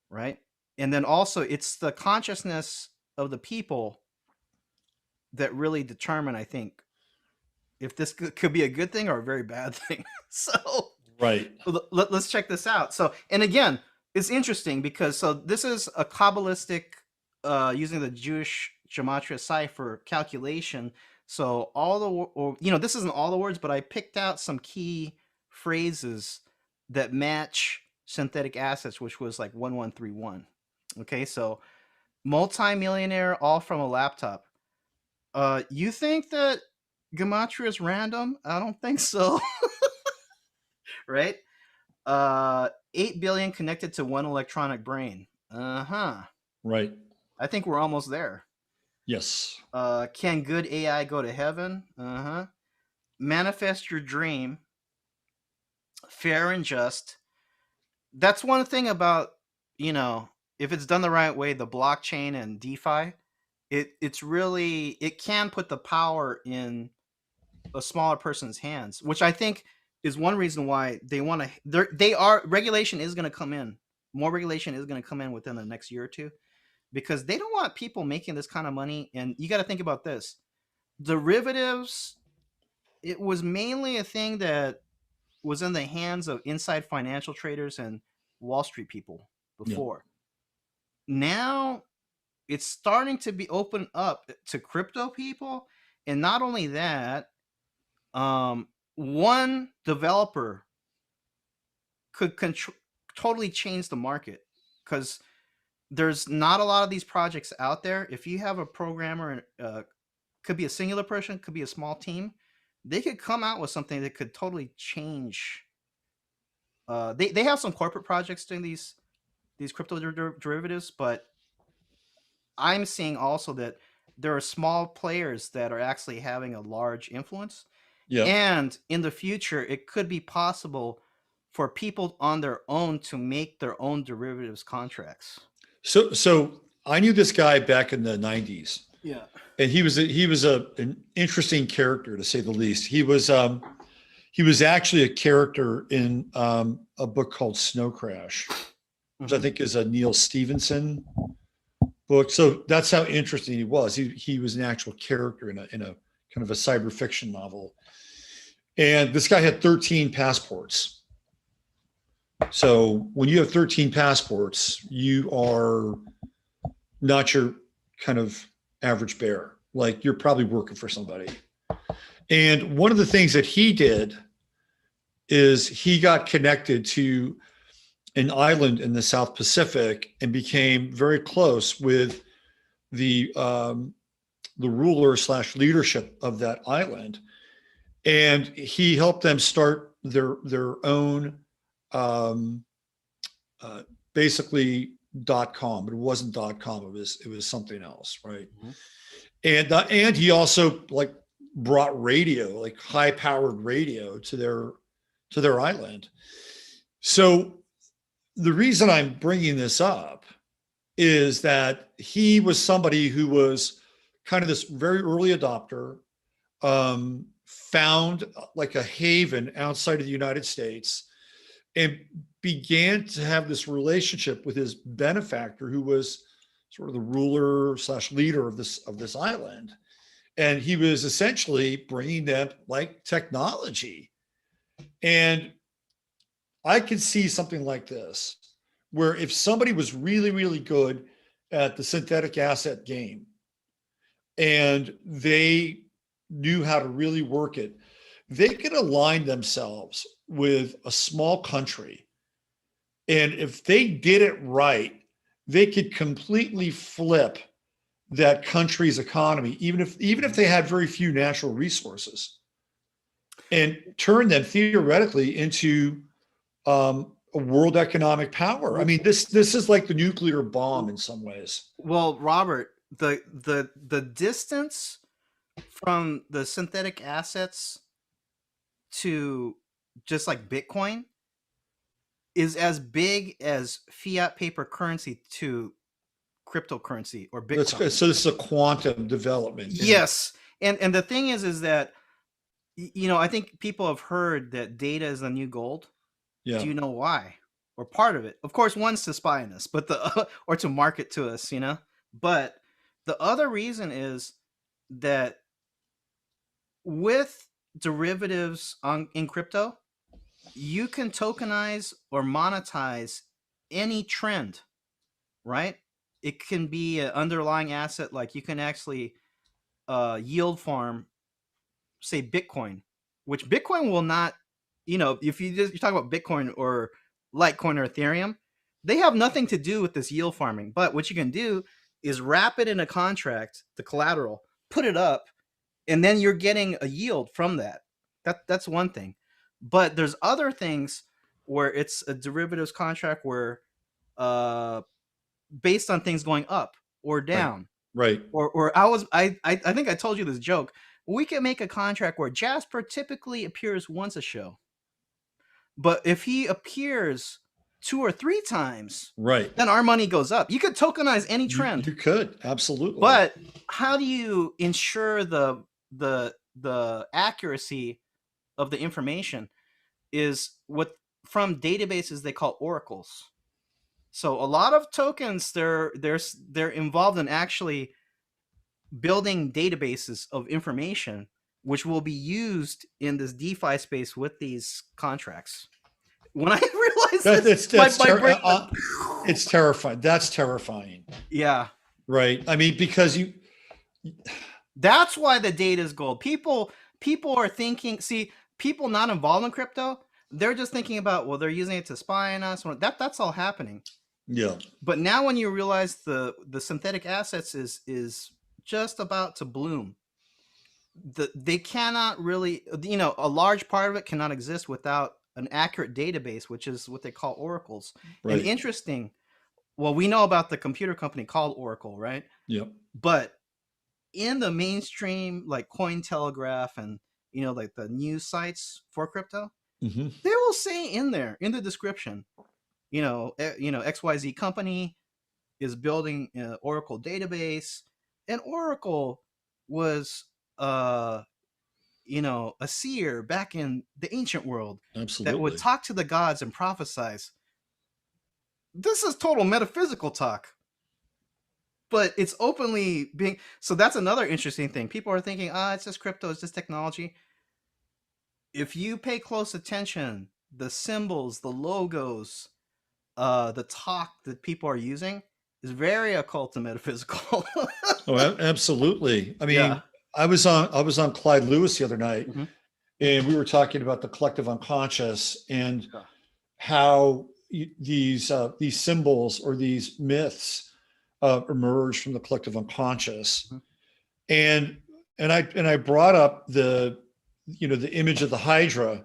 right? And then also it's the consciousness of the people that really determine, I think, if this could be a good thing or a very bad thing. So Right. let's check this out. So, and again, it's interesting because so this is a Kabbalistic using the Jewish gematria cipher calculation. So all the this isn't all the words, but I picked out some key phrases that match synthetic assets, which was like 1131. Okay, so multi-millionaire, all from a laptop. You think that gematria is random? I don't think so. Right? 8 billion connected to one electronic brain. Uh-huh. Right. I think we're almost there. Yes. Can good AI go to heaven? Uh-huh. Manifest your dream. Fair and just. That's one thing about, if it's done the right way, the blockchain and DeFi, it can put the power in a smaller person's hands, which I think is one reason why they want to. Regulation is going to come in. More regulation is going to come in within the next year or two, because they don't want people making this kind of money. And you got to think about this: derivatives. It was mainly a thing that was in the hands of inside financial traders and Wall Street people before. Yeah. Now it's starting to be opened up to crypto people, and not only that. One developer could totally change the market, because there's not a lot of these projects out there. If you have a programmer, could be a singular person, could be a small team, they could come out with something that could totally change. They have some corporate projects doing these crypto derivatives, but I'm seeing also that there are small players that are actually having a large influence. Yeah. And in the future, it could be possible for people on their own to make their own derivatives contracts. So I knew this guy back in the 90s. Yeah. And he was an interesting character, to say the least. He was actually a character in a book called Snow Crash, which I think is a Neil Stevenson book. So that's how interesting he was. He was an actual character in a kind of a cyber fiction novel. And this guy had 13 passports. So when you have 13 passports, you are not your kind of average bear. Like, you're probably working for somebody. And one of the things that he did is he got connected to an island in the South Pacific and became very close with the ruler / leadership of that island. And he helped them start their own, basically .com, but it wasn't .com. It was something else, right? Mm-hmm. And he also like brought radio, like high powered radio, to their island. So the reason I'm bringing this up is that he was somebody who was kind of this very early adopter. Found like a haven outside of the United States and began to have this relationship with his benefactor, who was sort of the ruler / leader of this island. And he was essentially bringing them like technology. And I could see something like this, where if somebody was really, really good at the synthetic asset game and they knew how to really work it, they could align themselves with a small country. And if they did it right, they could completely flip that country's economy, even if they had very few natural resources, and turn them theoretically into a world economic power. I mean, this is like the nuclear bomb in some ways. Well, Robert, the distance from the synthetic assets to just like Bitcoin is as big as fiat paper currency to cryptocurrency or That's Bitcoin. good. So this is a quantum development. Yes. And the thing is that, you know, I think people have heard that data is the new gold. Yeah. Do you know why? Or part of it? Of course, one's to spy on us, but or to market to us, you know. But the other reason is that with derivatives in crypto, you can tokenize or monetize any trend, right? It can be an underlying asset, like you can actually yield farm, say Bitcoin, which Bitcoin will not, you know, if you talk about Bitcoin or Litecoin or Ethereum, they have nothing to do with this yield farming. But what you can do is wrap it in a contract, the collateral, put it up, and then you're getting a yield from that. That's one thing. But there's other things where it's a derivatives contract where based on things going up or down. Right. Or I think I told you this joke. We can make a contract where Jasper typically appears once a show. But if he appears 2 or 3 times, Right. then our money goes up. You could tokenize any trend. You could, absolutely. But how do you ensure the accuracy of the information is what from databases they call oracles. So a lot of tokens they're involved in actually building databases of information which will be used in this DeFi space with these contracts. When I realized it's terrifying. That's terrifying. Yeah. Right. I mean, because that's why the data is gold. People are thinking, see, people not involved in crypto, they're just thinking about, well, they're using it to spy on us. That's all happening. Yeah. But now when you realize the synthetic assets is just about to bloom, they cannot really, you know, a large part of it cannot exist without an accurate database, which is what they call oracles. Right. And interesting, well, we know about the computer company called Oracle, right? Yep. But in the mainstream, like Cointelegraph and, you know, like the news sites for crypto, they will say in there, in the description, you know, XYZ company is building an Oracle database, and Oracle was, you know, a seer back in the ancient world. Absolutely. That would talk to the gods and prophesize. This is total metaphysical talk, but it's openly being. So that's another interesting thing. People are thinking, it's just crypto, it's just technology. If you pay close attention, the symbols, the logos, the talk that people are using is very occult and metaphysical. Oh, absolutely. I mean, I was on Clyde Lewis the other night, and we were talking about the collective unconscious and how these symbols or these myths emerge from the collective unconscious. And I brought up the image of the Hydra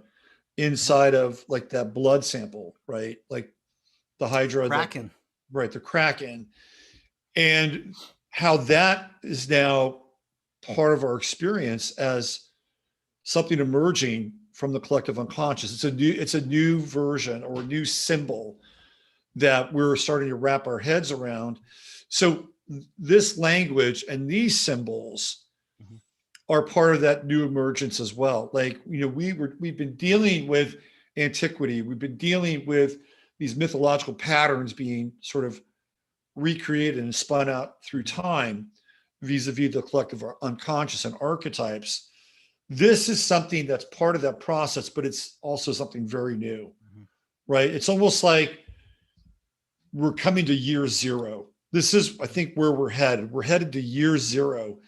inside of like that blood sample, right? Like the Hydra, Kraken. The Kraken, and how that is now part of our experience as something emerging from the collective unconscious. It's a new version or a new symbol that we're starting to wrap our heads around. So this language and these symbols are part of that new emergence as well. Like, you know, we've been dealing with antiquity. We've been dealing with these mythological patterns being sort of recreated and spun out through time vis-a-vis the collective unconscious and archetypes. This is something that's part of that process, but it's also something very new, right? It's almost like we're coming to year zero. This is, I think, where we're headed. We're headed to year zero.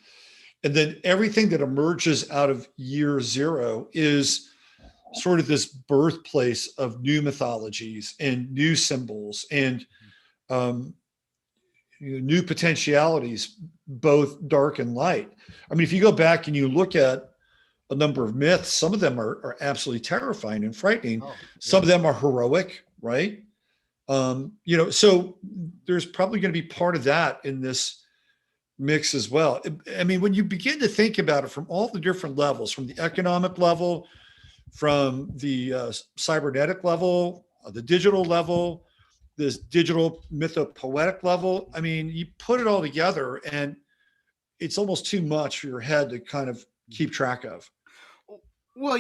And then everything that emerges out of year zero is sort of this birthplace of new mythologies and new symbols and new potentialities, both dark and light. I mean, if you go back and you look at a number of myths, some of them are absolutely terrifying and frightening. Some of them are heroic, right? So there's probably going to be part of that in this mix as well. I mean, when you begin to think about it from all the different levels, from the economic level, from the cybernetic level, the digital level, this digital mythopoetic level. I mean, you put it all together and it's almost too much for your head to kind of keep track of. Well,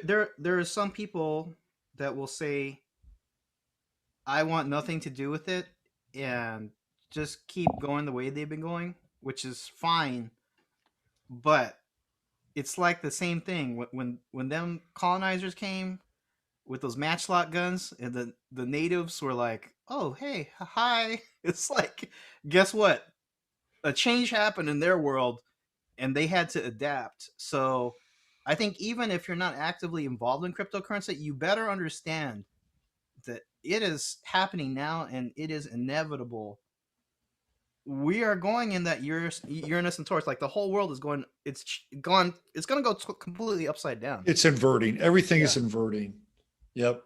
there are some people that will say, I want nothing to do with it and just keep going the way they've been going, which is fine. But it's like the same thing when them colonizers came with those matchlock guns, and the natives were like, "Oh, hey, hi." It's like, guess what? A change happened in their world, and they had to adapt. So, I think even if you're not actively involved in cryptocurrency, you better understand that it is happening now, and it is inevitable. We are going in that Uranus and Taurus. Like the whole world is going. It's gone. It's going to go completely upside down. It's inverting. Everything is inverting. Yep.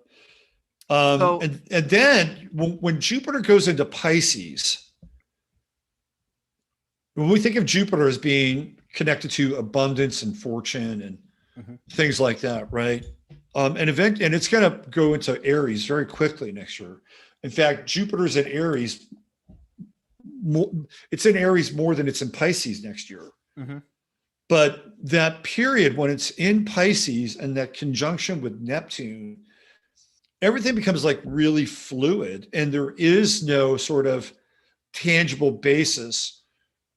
So, and then when Jupiter goes into Pisces, when we think of Jupiter as being connected to abundance and fortune and things like that, right? And it's going to go into Aries very quickly next year. In fact, Jupiter's in Aries. It's in Aries more than it's in Pisces next year. But that period when it's in Pisces and that conjunction with Neptune, everything becomes like really fluid, and there is no sort of tangible basis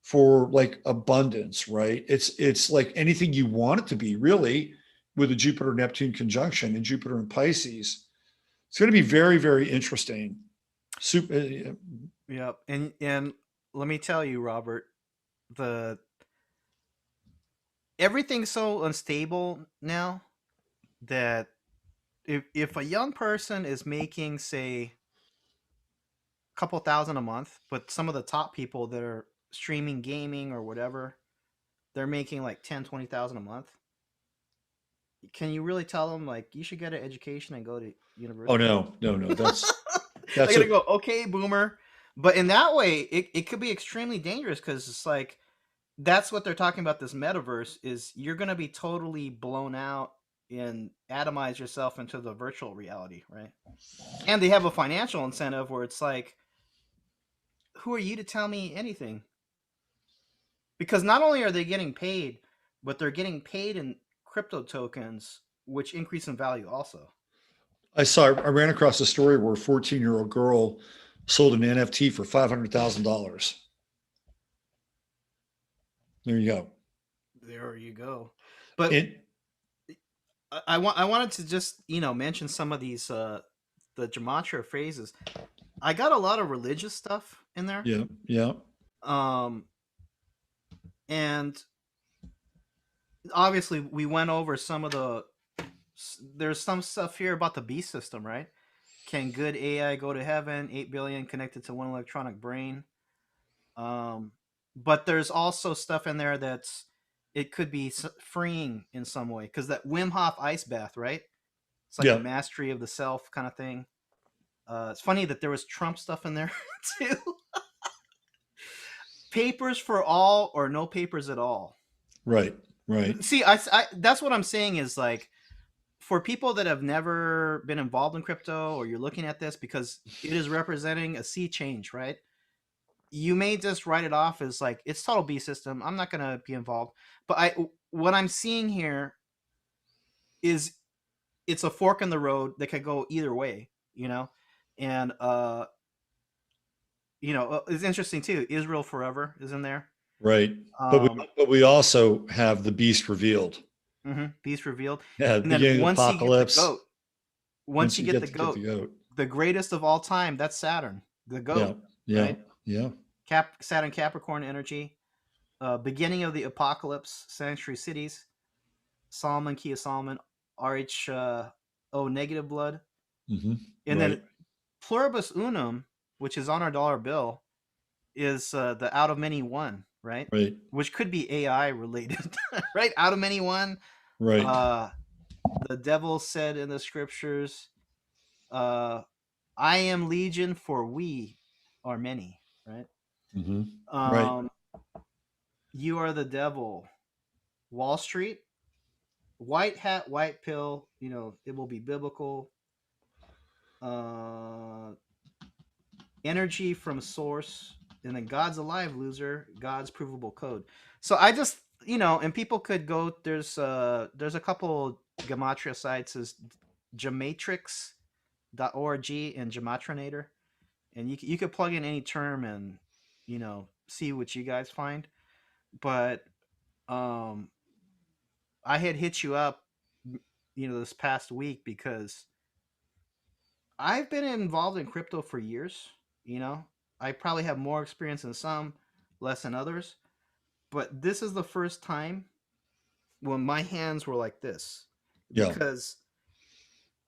for like abundance, right? It's like anything you want it to be, really, with a Jupiter Neptune conjunction and Jupiter in Pisces. It's going to be very, very interesting. Yep. And let me tell you, Robert, everything's so unstable now that if a young person is making, say, a couple thousand a month, but some of the top people that are streaming gaming or whatever, they're making like 10,000-20,000 a month. Can you really tell them, like, you should get an education and go to university? Oh, no. That's I'm gonna go, okay, boomer. But in that way, it could be extremely dangerous, because it's like, that's what they're talking about, this metaverse, is you're going to be totally blown out and atomize yourself into the virtual reality, right? And they have a financial incentive where it's like, who are you to tell me anything? Because not only are they getting paid, but they're getting paid in crypto tokens, which increase in value also. I ran across a story where a 14-year-old girl sold an NFT for $500,000. There you go. There you go. But I wanted to just, mention some of these the gematria phrases. I got a lot of religious stuff in there. Yeah. And obviously we went over some of there's some stuff here about the beast system, right? Can good AI go to heaven? 8 billion connected to one electronic brain. But there's also stuff in there it could be freeing in some way, because that Wim Hof ice bath, right? It's like a mastery of the self kind of thing. It's funny that there was Trump stuff in there too. Papers for all or no papers at all. Right. See, I that's what I'm saying is, like, for people that have never been involved in crypto, or you're looking at this because it is representing a sea change, right? You may just write it off as like, it's total B system, I'm not going to be involved. But what I'm seeing here is it's a fork in the road that could go either way, and it's interesting too. Israel forever is in there, right? But we also have the beast revealed. Beast revealed. Yeah, and then once apocalypse. Once you get the goat, the greatest of all time, that's Saturn, the goat. Yeah. Saturn Capricorn energy. Beginning of the apocalypse, sanctuary cities, Solomon, Key of Solomon, RHO negative blood. And then pluribus unum, which is on our dollar bill, is the out of many one, right? Which could be AI related, right? Out of many one. Right. The devil said in the scriptures, I am legion, for we are many, right? Right. You are the devil. Wall Street, white hat, white pill, it will be biblical. energy from source, and then God's alive, loser, God's provable code. So I just, and people could go, there's a couple gematria sites, is gematrix.org and gematrinator, and you could plug in any term and see what you guys find. But I had hit you up this past week because I've been involved in crypto for years. I probably have more experience than some, less than others, but this is the first time when my hands were like this. Yeah. Because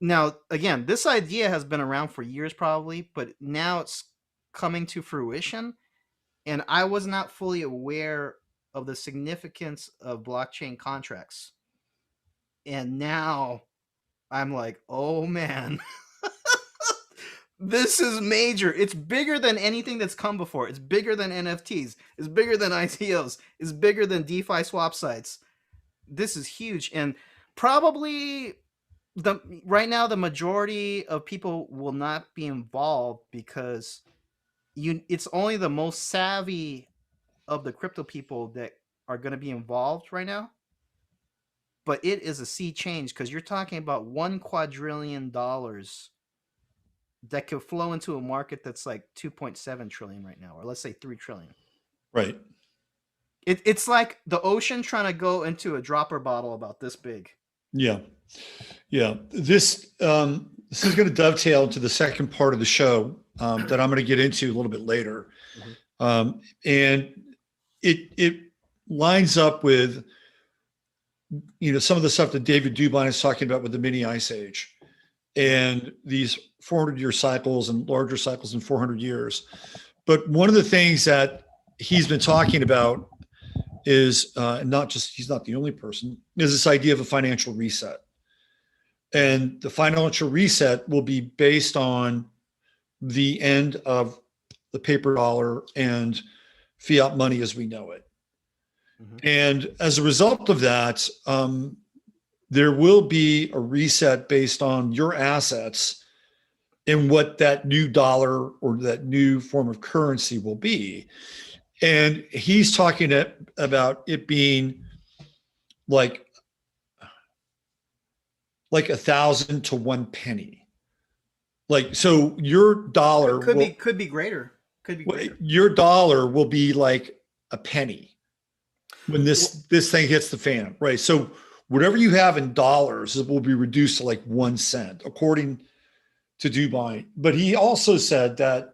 now, again, this idea has been around for years probably, but now it's coming to fruition, and I was not fully aware of the significance of blockchain contracts. And now I'm like, oh man, this is major. It's bigger than anything that's come before. It's bigger than NFTs. It's bigger than ICOs. It's bigger than DeFi swap sites. This is huge. And probably right now the majority of people will not be involved because it's only the most savvy of the crypto people that are going to be involved right now. But it is a sea change because you're talking about $1 quadrillion that could flow into a market that's like 2.7 trillion right now, or let's say 3 trillion. Right. It's like the ocean trying to go into a dropper bottle about this big. Yeah. Yeah. This is going to dovetail into the second part of the show that I'm going to get into a little bit later. Mm-hmm. And it lines up with, some of the stuff that David Dubine is talking about with the mini ice age and these 400-year cycles and larger cycles in 400 years. But one of the things that he's been talking about is, he's not the only person, is this idea of a financial reset. And the financial reset will be based on the end of the paper dollar and fiat money as we know it. Mm-hmm. And as a result of that, there will be a reset based on your assets and what that new dollar or that new form of currency will be. And he's talking about it being like 1,000 to 1 penny. Like, so your dollar could be greater. Could be greater. Your dollar will be like a penny when this thing hits the fan, right? So whatever you have in dollars will be reduced to like 1 cent, according to Dubine. But he also said that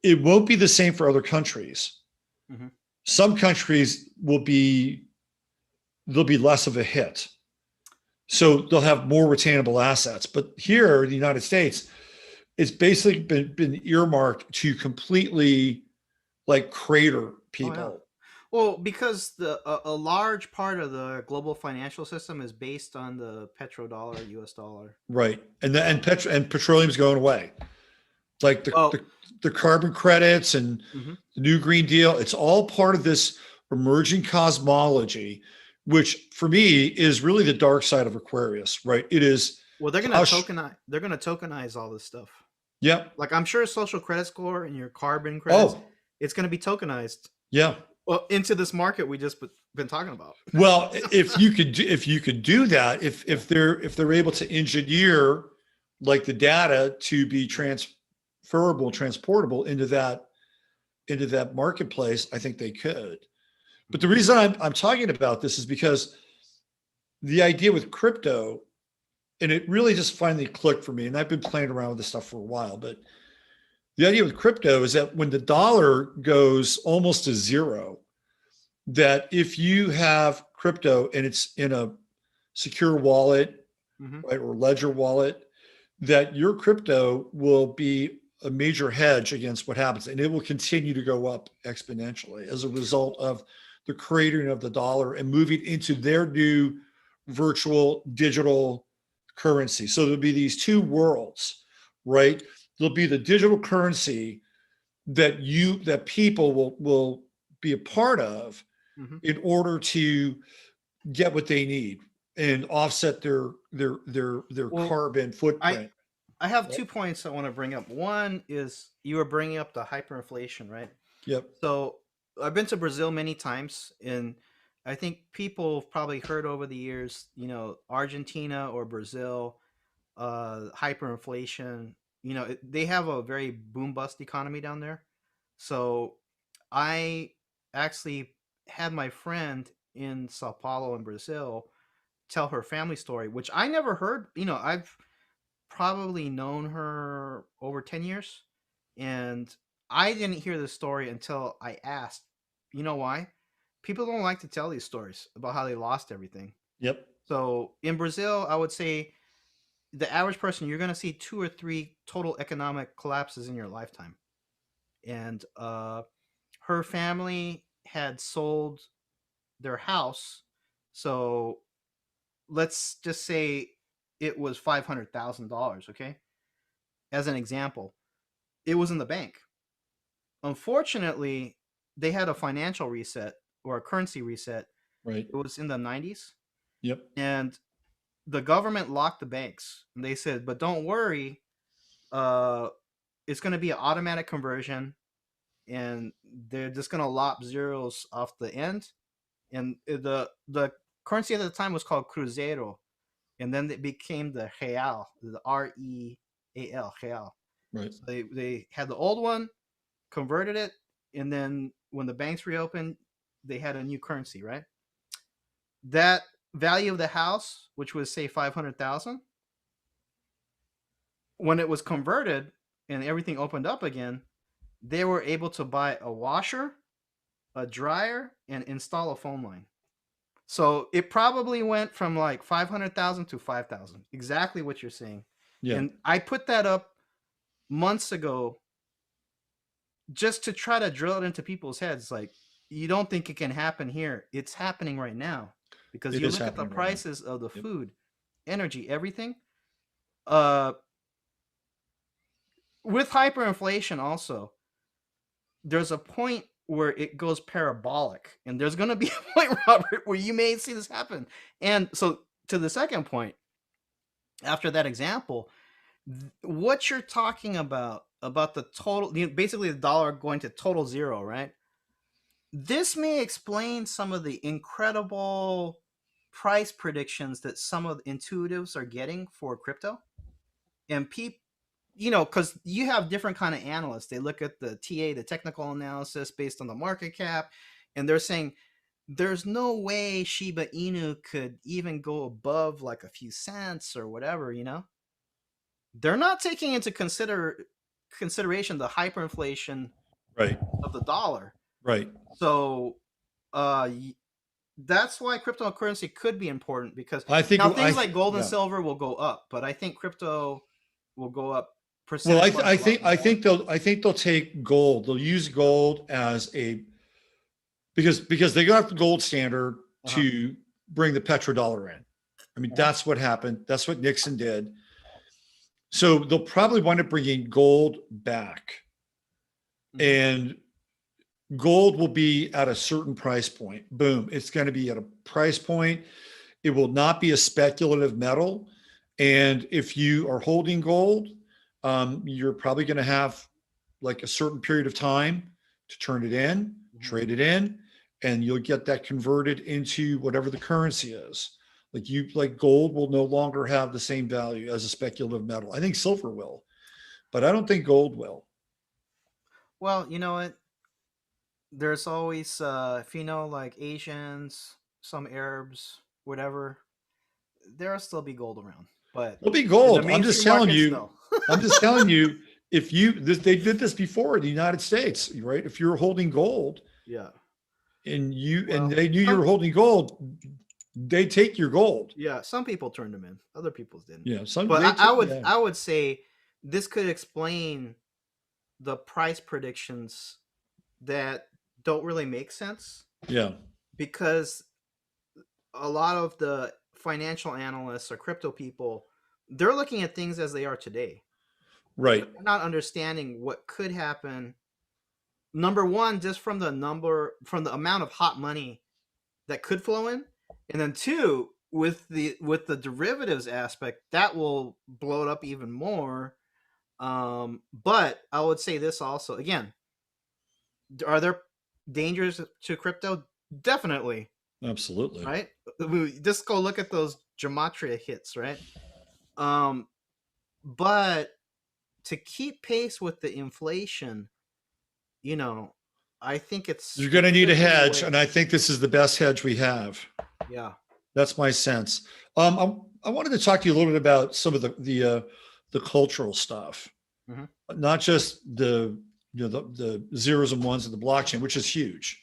it won't be the same for other countries. Mm-hmm. Some countries there'll be less of a hit. So they'll have more retainable assets. But here in the United States, it's basically been earmarked to completely like crater people. Oh, yeah. Well, because a large part of the global financial system is based on the petrodollar, US dollar. Right. And petroleum's going away. Like the carbon credits and mm-hmm. the new Green Deal, it's all part of this emerging cosmology, which for me is really the dark side of Aquarius, right? It is. Well, they're going to tokenize. They're going to tokenize all this stuff. Yeah. Like I'm sure social credit score and your carbon credits, it's going to be tokenized. Yeah. Well, into this market we just been talking about. Well, if you could do that, if they're able to engineer like the data to be transferable, transportable into that marketplace, I think they could. But the reason I'm talking about this is because the idea with crypto, and it really just finally clicked for me, and I've been playing around with this stuff for a while, but the idea with crypto is that when the dollar goes almost to zero, that if you have crypto and it's in a secure wallet, mm-hmm. right, or ledger wallet, that your crypto will be a major hedge against what happens, and it will continue to go up exponentially as a result of the cratering of the dollar and moving into their new virtual digital currency. So there'll be these two worlds, right? There'll be the digital currency that people will be a part of mm-hmm. in order to get what they need and offset their carbon footprint. I have 2 points I want to bring up. One is you were bringing up the hyperinflation, right? Yep. So I've been to Brazil many times, and I think people have probably heard over the years, Argentina or Brazil, hyperinflation. They have a very boom bust economy down there. So I actually had my friend in Sao Paulo in Brazil tell her family story, which I never heard. I've probably known her over 10 years, and I didn't hear this story until I asked. You know why? People don't like to tell these stories about how they lost everything. Yep. So in Brazil, I would say the average person, you're going to see 2 or 3 total economic collapses in your lifetime. And her family had sold their house. So let's just say it was $500,000, okay? As an example, it was in the bank. Unfortunately, they had a financial reset or a currency reset. Right. It was in the 90s. Yep. And the government locked the banks. And they said, but don't worry, it's going to be an automatic conversion, and they're just going to lop zeros off the end. And the currency at the time was called Cruzeiro, and then it became the Real, the REAL, Real. Right. So they had the old one, converted it, and then when the banks reopened, they had a new currency, right? That value of the house, which was say 500,000, when it was converted and everything opened up again, they were able to buy a washer, a dryer, and install a phone line. So it probably went from like 500,000 to 5,000. Exactly what you're saying. Yeah. And I put that up months ago just to try to drill it into people's heads. Like, you don't think it can happen here. It's happening right now. Because you look at the prices of the food, energy, everything. With hyperinflation also, there's a point where it goes parabolic. And there's going to be a point, Robert, where you may see this happen. And so to the second point, after that example, what you're talking about the total, basically the dollar going to total zero, right? This may explain some of the incredible price predictions that some of the intuitives are getting for crypto. And people, because you have different kind of analysts. They look at the TA, the technical analysis based on the market cap, and they're saying there's no way Shiba Inu could even go above like a few cents or whatever, They're not taking into consideration the hyperinflation Right. of the dollar. Right. So that's why cryptocurrency could be important, because I think things like gold and silver will go up, but I think crypto will go up. Well, I think they'll take gold. They'll use gold as because they got the gold standard to bring the petrodollar in. I mean, that's what happened. That's what Nixon did. So they'll probably wind up bringing gold back, and gold will be at a certain price point. Boom. It's going to be at a price point. It will not be a speculative metal. And if you are holding gold, you're probably going to have like a certain period of time to turn it in, trade it in, and you'll get that converted into whatever the currency is. Like gold will no longer have the same value as a speculative metal. I think silver will, but I don't think gold will. Well, you know what? There's always, if like Asians, some Arabs, whatever, there'll still be gold around. But there'll be gold. I'm just telling you. I'm just telling you. If they did this before in the United States, right? If you're holding gold, and they knew you were holding gold, they take your gold. Yeah, some people turned them in, other people didn't. Yeah, but I would say this could explain the price predictions that don't really make sense. Yeah, because a lot of the financial analysts or crypto people, they're looking at things as they are today. Right. They're not understanding what could happen. Number one, just from the amount of hot money that could flow in. And then two, with the derivatives aspect, that will blow it up even more. But I would say this also, again, are there dangers to crypto? Definitely, Absolutely. right? Just go look at those gematria hits, right? But to keep pace with the inflation, you know, I think You're going to need a could be hedge, and I think this is the best hedge we have. Yeah. That's my sense. I wanted to talk to you a little bit about some of the cultural stuff, Mhm. not just the zeros and ones of the blockchain, which is huge.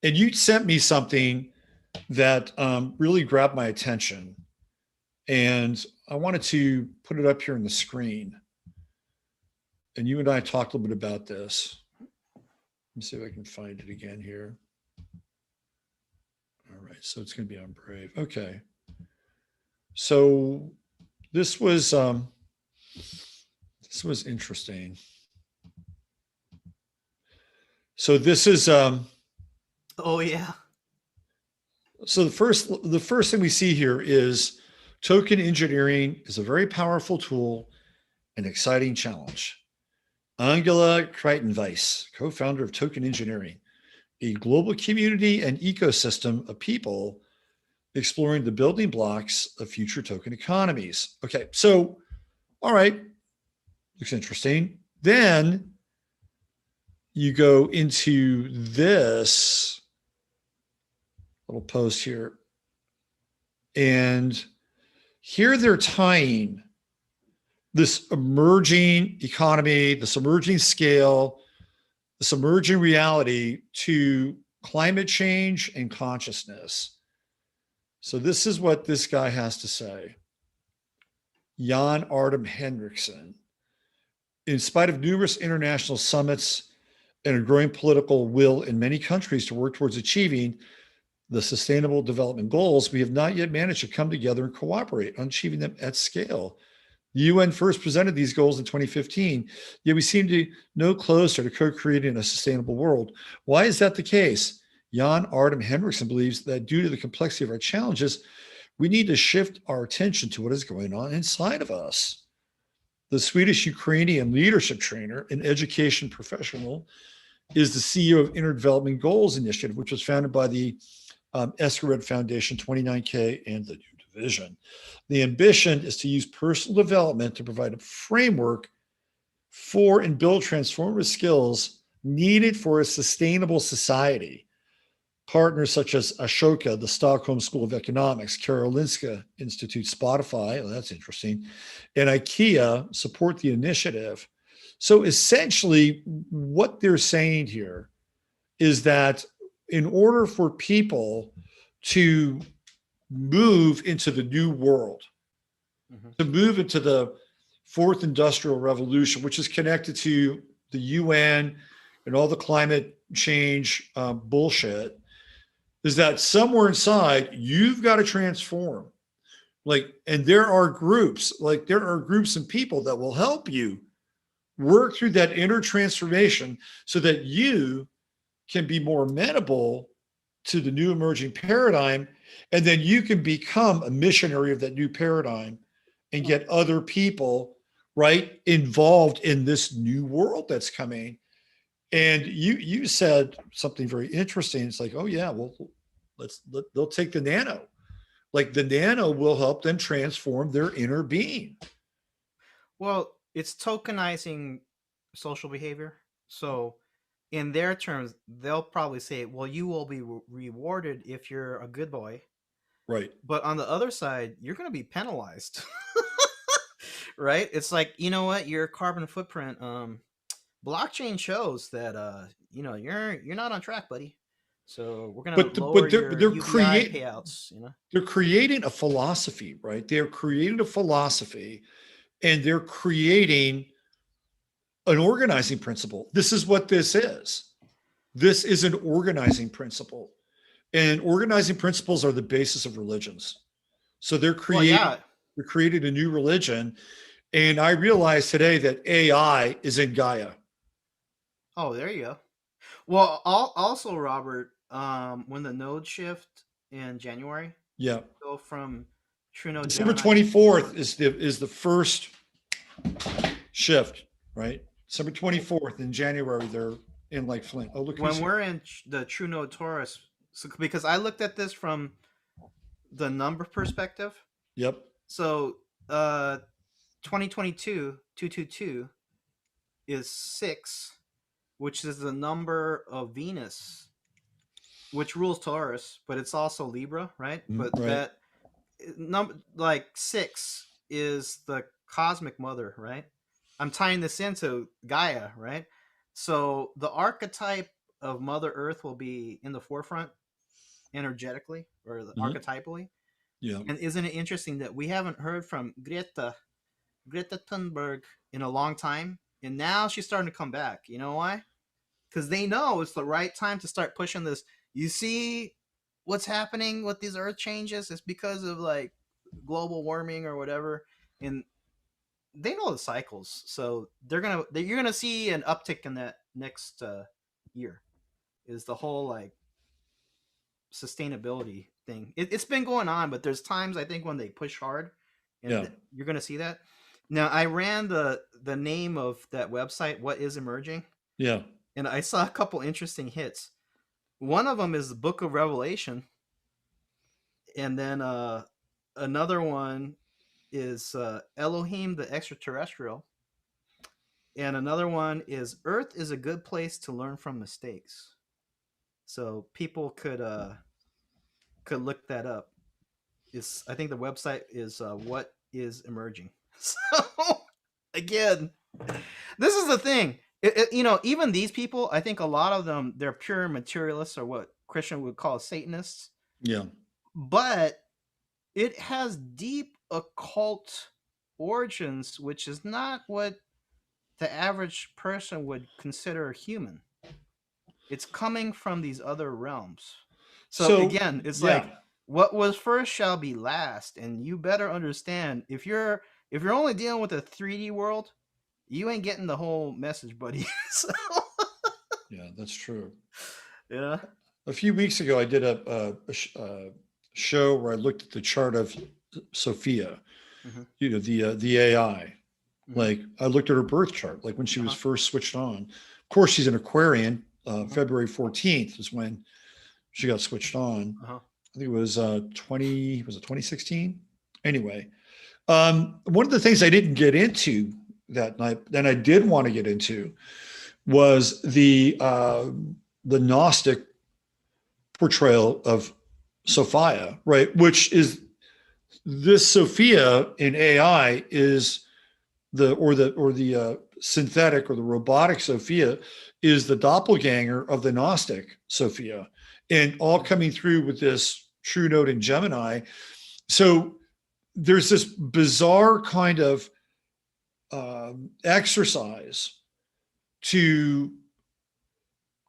And you sent me something that really grabbed my attention, and I wanted to put it up here on the screen. And you and I talked a little bit about this. Let me see if I can find it again here. All right, so it's going to be on Brave. Okay. So this was interesting. So this is Oh yeah. so the first thing we see here is token engineering is a very powerful tool and exciting challenge. Angela Kreitenweiss, co-founder of Token Engineering, a global community and ecosystem of people exploring the building blocks of future token economies. Okay, so all right, looks interesting. Then you go into this little post here, and here they're tying this emerging economy, this emerging scale, this emerging reality to climate change and consciousness. So this is what this guy has to say. Jan Artem Henriksen. In spite of numerous international summits and a growing political will in many countries to work towards achieving the Sustainable Development Goals, we have not yet managed to come together and cooperate on achieving them at scale. The UN first presented these goals in 2015, yet we seem to no closer to co-creating a sustainable world. Why is that the case? Jan Artem Henriksen believes that due to the complexity of our challenges, we need to shift our attention to what is going on inside of us. The Swedish-Ukrainian leadership trainer and education professional is the CEO of Inner Development Goals Initiative, which was founded by the Eskered Foundation, 29K, and the New Division. The ambition is to use personal development to provide a framework for and build transformative skills needed for a sustainable society. Partners such as Ashoka, the Stockholm School of Economics, Karolinska Institute, Spotify, well, that's interesting, and IKEA support the initiative. So essentially, what they're saying here is that in order for people to move into the new world, to move into the fourth industrial revolution, which is connected to the UN and all the climate change bullshit, is that somewhere inside you've got to transform. And there are groups and people that will help you work through that inner transformation so that you can be more amenable to the new emerging paradigm. And then you can become a missionary of that new paradigm and get other people involved in this new world that's coming. And you said something very interesting. It's like, oh yeah, well, they'll take the nano. Like the nano will help them transform their inner being. Well, it's tokenizing social behavior. So in their terms, they'll probably say, well, you will be rewarded if you're a good boy. Right. But on the other side, you're going to be penalized. Right? It's like, you know what? Your carbon footprint, blockchain shows that you're not on track, buddy. So we're gonna lower your UBI payouts. They're creating a philosophy, right? They're creating a philosophy, and they're creating an organizing principle. This is what this is. This is an organizing principle, and organizing principles are the basis of religions. So they're creating a new religion, and I realize today that AI is in Gaia. Oh, there you go. Well, also, Robert, when the node shift in January, Yeah. Go from True Node December Gemini. 24th is the first shift, right? December 24th in January, they're in like Flint. Oh, look When who's we're in the True Node Taurus, so, because I looked at this from the number perspective. Yep. So 2022 222 is 6, which is the number of Venus, which rules Taurus, but it's also Libra, right? But Right. that number, like 6, is the cosmic mother, right? I'm tying this into Gaia, right? So the archetype of Mother Earth will be in the forefront energetically or archetypally. Yeah. And isn't it interesting that we haven't heard from Greta Thunberg in a long time, and now she's starting to come back. You know why? Because they know it's the right time to start pushing this. You see what's happening with these earth changes? It's because of like global warming or whatever, and they know the cycles, so you're gonna see an uptick in that next year. Is the whole like sustainability thing? It's been going on, but there's times I think when they push hard, and Yeah. you're gonna see that. Now I ran the name of that website, What Is Emerging, Yeah. and I saw a couple interesting hits. One of them is the Book of Revelation, and then another one is Elohim the Extraterrestrial, and another one is Earth is a Good Place to Learn from Mistakes. So people could look that up. I think the website is What Is Emerging. So again, this is the thing. Even these people, I think a lot of them, they're pure materialists, or what Christian would call Satanists. Yeah. But it has deep occult origins, which is not what the average person would consider human. It's coming from these other realms. So again, it's like what was first shall be last, and you better understand if you're only dealing with a 3D world, you ain't getting the whole message, buddy. So, Yeah, that's true. yeah. A few weeks ago, I did a show where I looked at the chart of Sophia, the AI. Like I looked at her birth chart, like when she was first switched on. Of course, she's an Aquarian. February 14th is when she got switched on. I think it was 2016? Anyway, one of the things I didn't get into that night, then I did want to get into, was the Gnostic portrayal of Sophia, right? Which is this Sophia in AI is the synthetic or the robotic Sophia is the doppelganger of the Gnostic Sophia, and all coming through with this true node in Gemini. So there's this bizarre kind of exercise to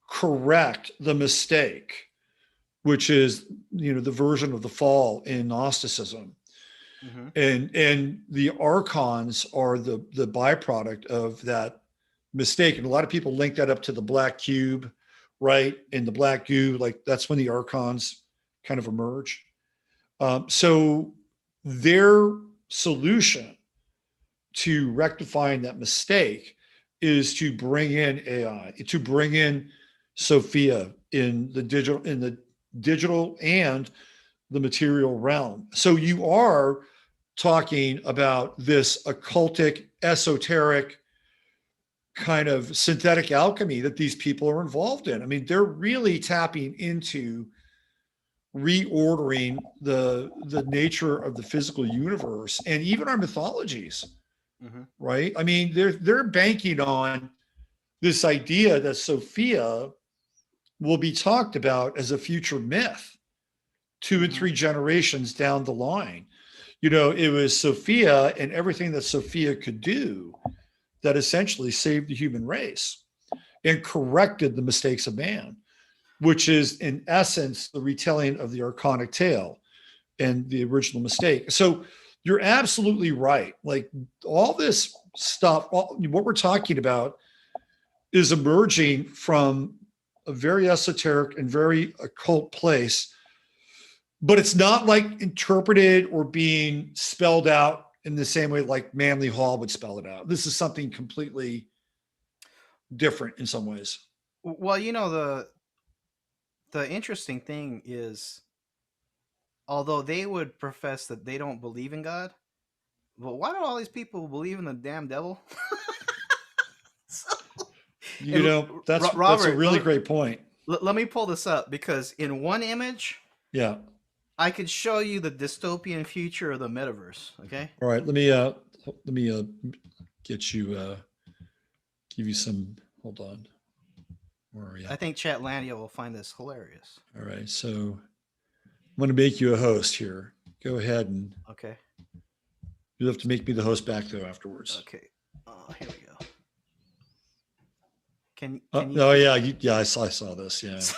correct the mistake, which is the version of the fall in Gnosticism. And the archons are the byproduct of that mistake. And a lot of people link that up to the black cube, right? And the black goo, like that's when the archons kind of emerge. So their solution to rectifying that mistake is to bring in AI, to bring in Sophia in the digital and the material realm. So you are talking about this occultic, esoteric kind of synthetic alchemy that these people are involved in. I mean, they're really tapping into reordering the nature of the physical universe and even our mythologies, right? I mean, they're banking on this idea that Sophia will be talked about as a future myth 2 and 3 generations down the line. It was Sophia and everything that Sophia could do that essentially saved the human race and corrected the mistakes of man, which is in essence the retelling of the archonic tale and the original mistake. So you're absolutely right. Like all this stuff, what we're talking about is emerging from a very esoteric and very occult place but it's not like interpreted or being spelled out in the same way like Manly Hall would spell it out. This is something completely different in some ways. Well, you know, the interesting thing is, although they would profess that they don't believe in God, but why do all these people believe in the damn devil? So, You know, that's a Robert, really great point. let me pull this up, because in one image, Yeah. I could show you the dystopian future of the metaverse. Okay. All right. Let me get you give you some. Hold on. Where are you? I think Chatlandia will find this hilarious. All right. So I'm going to make you a host here. Go ahead, and Okay. you'll have to make me the host back though afterwards. Okay. Here we go. Can you? Oh yeah, I saw this. Yeah. So,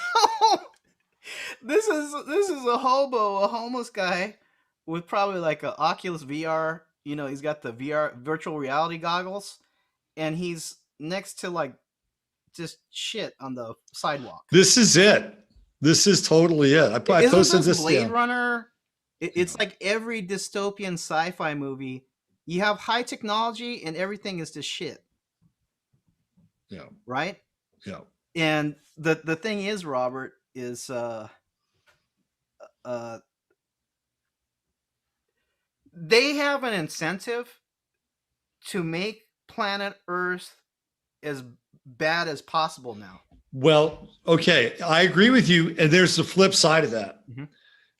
this is a homeless guy with probably like a Oculus VR. You know, he's got the VR virtual reality goggles, and he's next to like just shit on the sidewalk. This is it. This is totally it. I posted this. Blade Runner. It's like every dystopian sci-fi movie. You have high technology and everything is just shit. Yeah. Right? Yeah. And the thing is, Robert, is they have an incentive to make planet Earth as bad as possible now. Well, okay, I agree with you. And there's the flip side of that. Mm-hmm.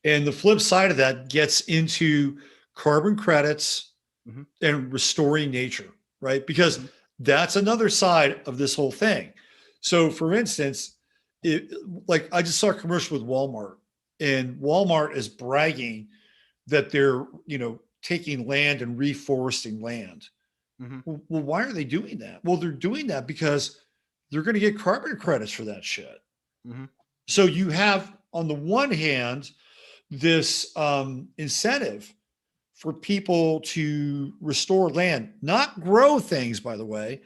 And the flip side of that gets into carbon credits mm-hmm. and restoring nature, right? Because mm-hmm. that's another side of this whole thing. So for instance, like I just saw a commercial with Walmart, and Walmart is bragging that they're, taking land and reforesting land. Mm-hmm. Well, why are they doing that? Well, they're doing that because they're going to get carbon credits for that shit. Mm-hmm. So you have, on the one hand, this incentive for people to restore land, not grow things, by the way.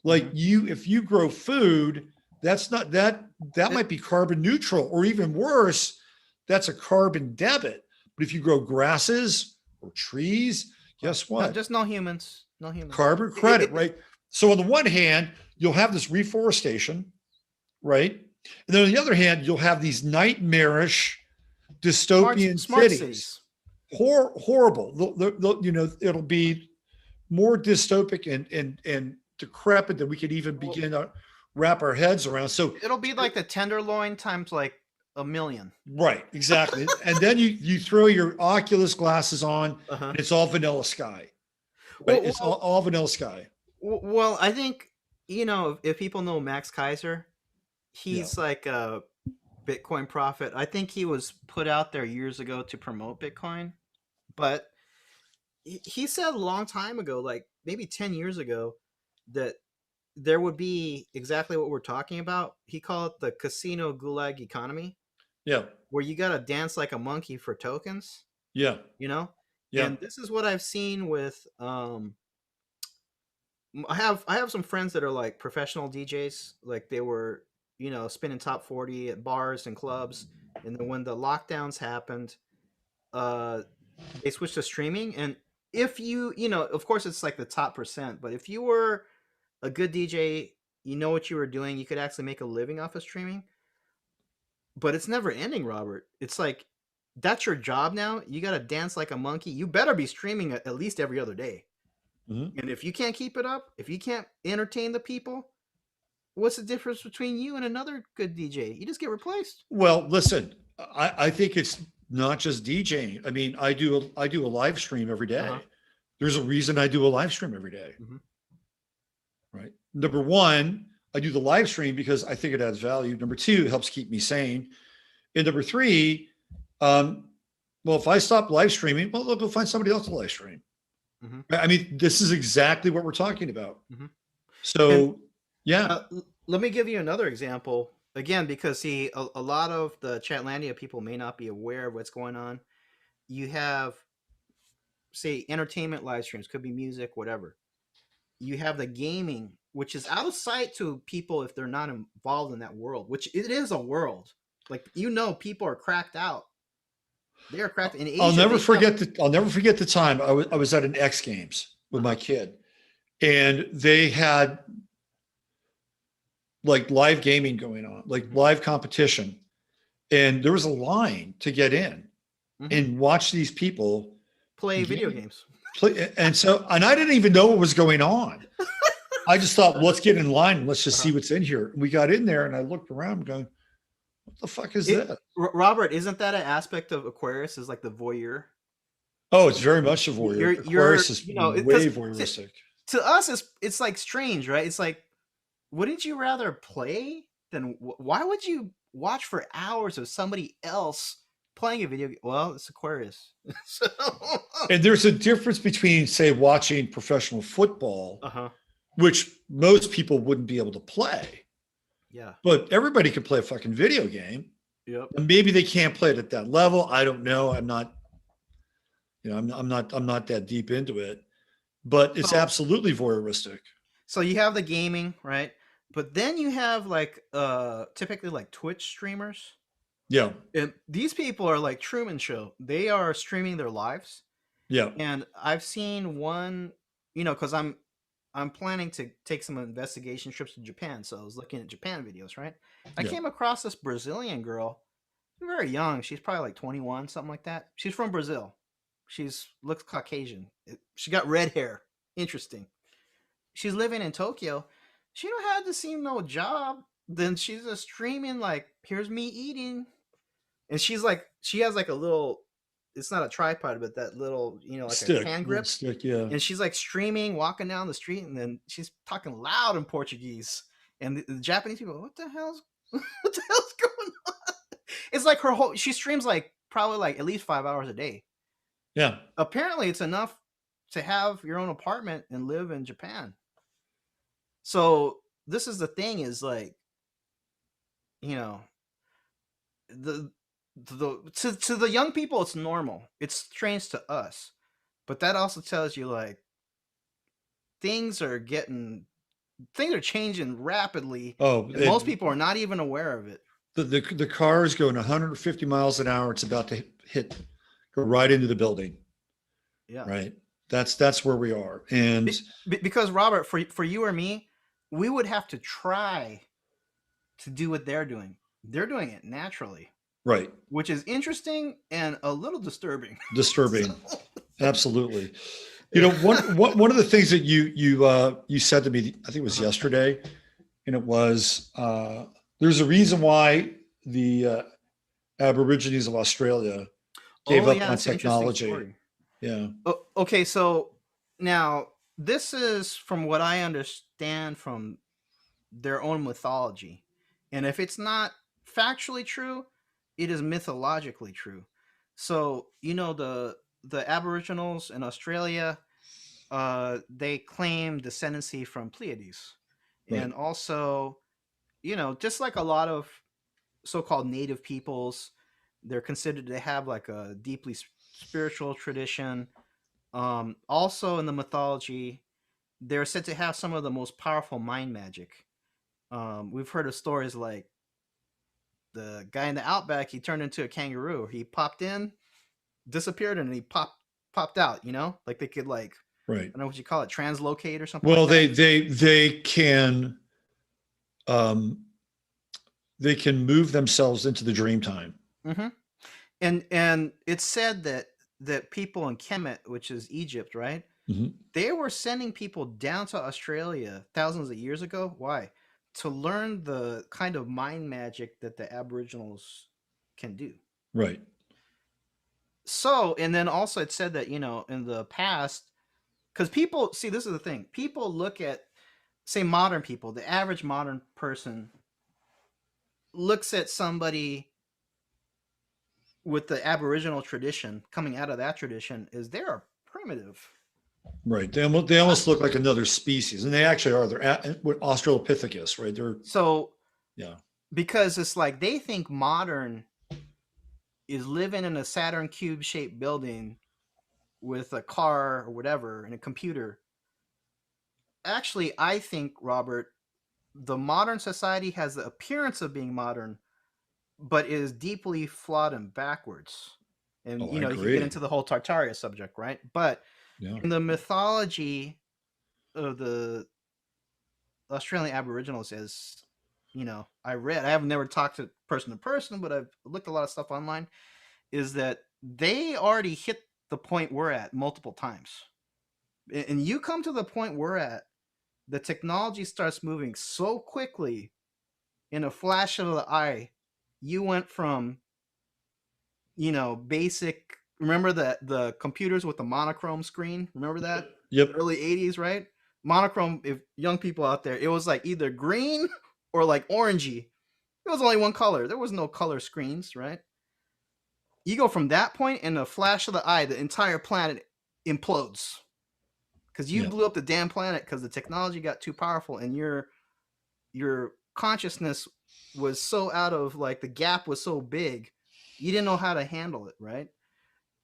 Like mm-hmm. If you grow food, that's not that might be carbon neutral, or even worse, that's a carbon debit. But if you grow grasses or trees, guess what? Just no humans. No humans. Carbon credit, right? So on the one hand, you'll have this reforestation, right? And then on the other hand, you'll have these nightmarish dystopian smart cities. Horrible. It'll be more dystopic and decrepit than we could even begin to wrap our heads around. So it'll be like the Tenderloin times like 1,000,000. Right, exactly. And then you throw your Oculus glasses on, uh-huh. and it's all vanilla sky. Right? It's all vanilla sky. Well, I think, if people know Max Kaiser, he's like a Bitcoin prophet. I think he was put out there years ago to promote Bitcoin, but he said a long time ago, like maybe 10 years ago, that there would be exactly what we're talking about. He called it the casino gulag economy. Yeah. Where you got to dance like a monkey for tokens. Yeah. Yeah. And this is what I've seen with I have some friends that are like professional DJs. Like they were, spinning top 40 at bars and clubs. And then when the lockdowns happened, they switched to streaming. And if you, of course it's like the top %, but if you were a good DJ, what you were doing, you could actually make a living off of streaming. But it's never ending, Robert. It's like, that's your job now. You got to dance like a monkey. You better be streaming at least every other day. Mm-hmm. And if you can't keep it up, if you can't entertain the people, what's the difference between you and another good DJ? You just get replaced. Well, listen, I think it's not just DJing. I mean, I do a live stream every day. Uh-huh. There's a reason I do a live stream every day. Mm-hmm. Right. Number one, I do the live stream because I think it adds value. Number two, it helps keep me sane. And number three, if I stop live streaming, well, they'll go find somebody else to live stream. Mm-hmm. I mean, this is exactly what we're talking about. Mm-hmm. So, let me give you another example again, because a lot of the Chatlandia people may not be aware of what's going on. You have, say, entertainment live streams, could be music, whatever. You have the gaming, which is out of sight to people if they're not involved in that world, which it is a world. Like, people are cracked out. They are cracked in Asia. I'll never they come- forget the time I was at an X Games with my kid, and they had like live gaming going on, like live competition, and there was a line to get in and watch these people play video games. And I didn't even know what was going on. I just thought, let's get in line and let's just see what's in here. We got in there and I looked around going, what the fuck is that? Robert, isn't that an aspect of Aquarius, is like the voyeur? Oh, it's very much a voyeur. Aquarius is way voyeuristic. To us, it's like strange, right? It's like, wouldn't you rather play than why would you watch for hours of somebody else playing a video game? Well, it's Aquarius. So. And there's a difference between, say, watching professional football, which most people wouldn't be able to play. Yeah. But everybody can play a fucking video game. Yep. And maybe they can't play it at that level. I don't know. I'm not that deep into it. But it's absolutely voyeuristic. So you have the gaming, right? But then you have like typically like Twitch streamers. Yeah. And these people are like Truman Show. They are streaming their lives. Yeah. And I've seen one, because I'm planning to take some investigation trips to Japan. So I was looking at Japan videos, right? I came across this Brazilian girl, very young. She's probably like 21, something like that. She's from Brazil. Looks Caucasian. She got red hair. Interesting. She's living in Tokyo. She don't have to see no job. Then she's just streaming like, here's me eating. And she has like a little, it's not a tripod, but that little, like stick, a hand grip. Stick, yeah. And she's like streaming, walking down the street, and then she's talking loud in Portuguese. And the Japanese people, what the hell's going on? It's like she streams like probably like at least 5 hours a day. Yeah. Apparently it's enough to have your own apartment and live in Japan. So this is the thing, is like, to the young people, it's normal. It's strange to us. But that also tells you like things are changing rapidly. Oh, most people are not even aware of it. The car is going 150 miles an hour. It's about to go right into the building. Yeah. Right. That's where we are. And because Robert, for you or me, we would have to try to do what they're doing. They're doing it naturally. Right. Which is interesting and a little disturbing. Disturbing. Absolutely. One of the things that you said to me, I think it was yesterday, and it was there's a reason why the Aborigines of Australia gave up on technology. Yeah. Okay, so now this is from what I understand from their own mythology. And if it's not factually true, it is mythologically true. So, the Aboriginals in Australia, they claim descendancy from Pleiades. Right. And also, just like a lot of so-called native peoples, they're considered to have like a deeply spiritual tradition. Also in the mythology, they're said to have some of the most powerful mind magic. We've heard of stories like the guy in the outback, he turned into a kangaroo. He popped in, disappeared, and he popped out, like they could like, right. I don't know what you call it, translocate or something. Well, like they can move themselves into the dream time. Mm-hmm. And it's said that people in Kemet, which is Egypt, right? Mm-hmm. They were sending people down to Australia thousands of years ago. Why? To learn the kind of mind magic that the Aboriginals can do. Right. So, and then also it said that, in the past, because people, see, this is the thing. People look at, say, modern people, the average modern person looks at somebody with the Aboriginal tradition, coming out of that tradition, is they're primitive. Right. They almost look like another species, and they actually are. They're Australopithecus, right? Yeah. Because it's like they think modern is living in a Saturn cube shaped building with a car or whatever and a computer. Actually, I think, Robert, the modern society has the appearance of being modern, but is deeply flawed and backwards. And Oh, you I know, you can agree. get into the whole Tartaria subject, right? But Yeah. in the mythology of the Australian Aboriginals, as you know, I have never talked to person, but I've looked a lot of stuff online, is that they already hit the point we're at multiple times. And you come to the point we're at, the technology starts moving so quickly in a flash of the eye. You went from, you know, basic, remember the computers with the monochrome screen? Remember that? Yep. Early 80s, right? Monochrome, if young people out there, it was like either green or like orangey. It was only one color. There was no color screens, right? You go from that point in a flash of the eye, the entire planet implodes. Because you Yeah. blew up the damn planet because the technology got too powerful and your consciousness was so out of, like, the gap was so big, you didn't know how to handle it, right?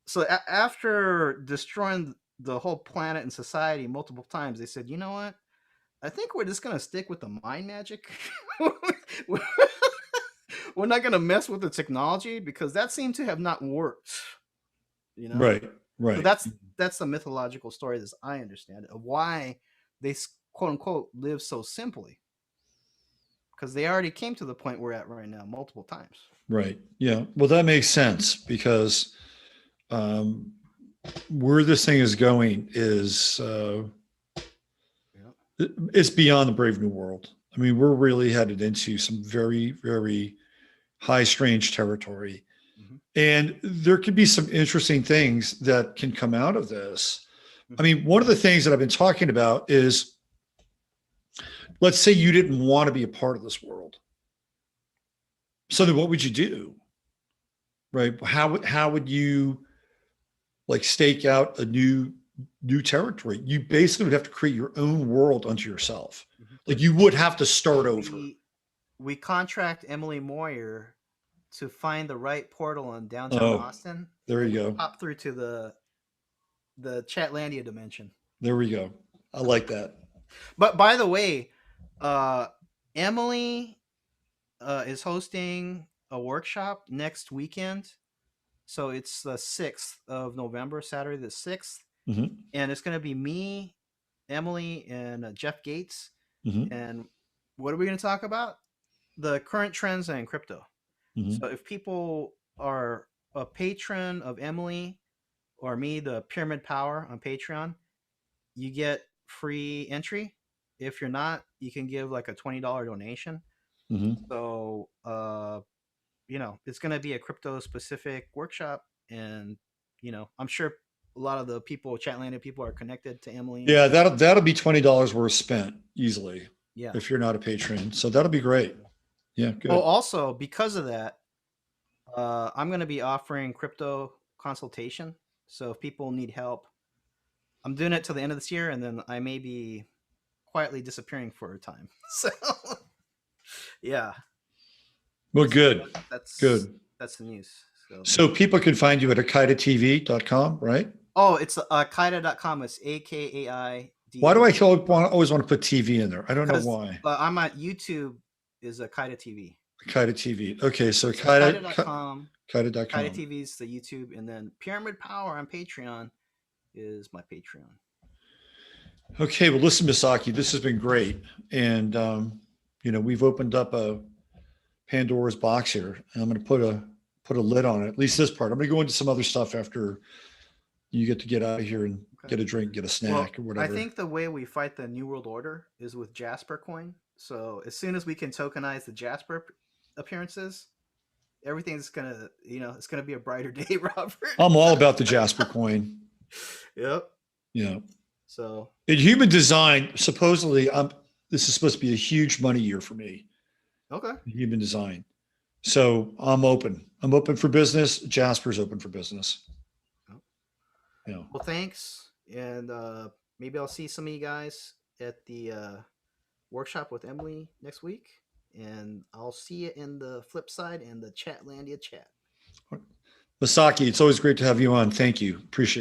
So after destroying the whole planet and society multiple times, they said, you know what? I think we're just gonna stick with the mind magic. We're not gonna mess with the technology because that seemed to have not worked. You know, Right. so Right. that's the mythological story, as I understand it, of why they quote unquote live so simply, because they already came to the point we're at right now multiple times. Right. Yeah. Well, that makes sense because where this thing is going is it's beyond the Brave New World. I mean, we're really headed into some very, very high strange territory. Mm-hmm. And there could be some interesting things that can come out of this. Mm-hmm. I mean, one of the things that I've been talking about is, let's say you didn't want to be a part of this world. So then what would you do? Right? How would you like stake out a new territory? You basically would have to create your own world unto yourself. Mm-hmm. Like you would have to start over. We contract Emily Moyer to find the right portal in downtown Austin. There you go. Pop through to the Chatlandia dimension. There we go. I like that. But by the way, Emily is hosting a workshop next weekend. So it's the 6th of November, Saturday the 6th. Mm-hmm. And it's going to be me, Emily, and Jeff Gates. Mm-hmm. And what are we going to talk about? The current trends in crypto. Mm-hmm. So if people are a patron of Emily or me, the Pyramid Power on Patreon, you get free entry. If you're not, you can give like a $20 donation. Mm-hmm. So, you know, it's going to be a crypto specific workshop. And, you know, I'm sure a lot of the people, Chatlandia people, are connected to Emily. Yeah, that'll be $20 worth spent easily. Yeah. If you're not a patron. So that'll be great. Yeah, good. Oh, also, because of that, I'm going to be offering crypto consultation. So if people need help, I'm doing it till the end of this year, and then I may be quietly disappearing for a time. So, yeah. Well, good. That's good. That's the news. So people can find you at akaidatv.com, right? Oh, it's akaida.com. It's AKAI. Why do I always want to put TV in there? I don't know why. I'm at YouTube. Is Akaida TV. Akaida TV. Okay, so Akaida.com. Akaida.com. Akaida TV is the YouTube, and then Pyramid Power on Patreon is my Patreon. Okay, well, listen, Masaki, this has been great, and you know, we've opened up a Pandora's box here, and I'm going to put a lid on it. At least this part. I'm going to go into some other stuff after you get out of here and get a drink, get a snack, or whatever. I think the way we fight the New World Order is with Jasper coin. So as soon as we can tokenize the Jasper appearances, everything's gonna, you know, it's gonna be a brighter day, Robert. I'm all about the Jasper coin. Yep. Yeah. So in human design, supposedly, this is supposed to be a huge money year for me. Okay. Human design. So I'm open. I'm open for business. Jasper's open for business. Oh. Yeah. Well, thanks, and maybe I'll see some of you guys at the workshop with Emily next week, and I'll see you in the flip side in the Chatlandia chat. Masaki, it's always great to have you on. Thank you. Appreciate it.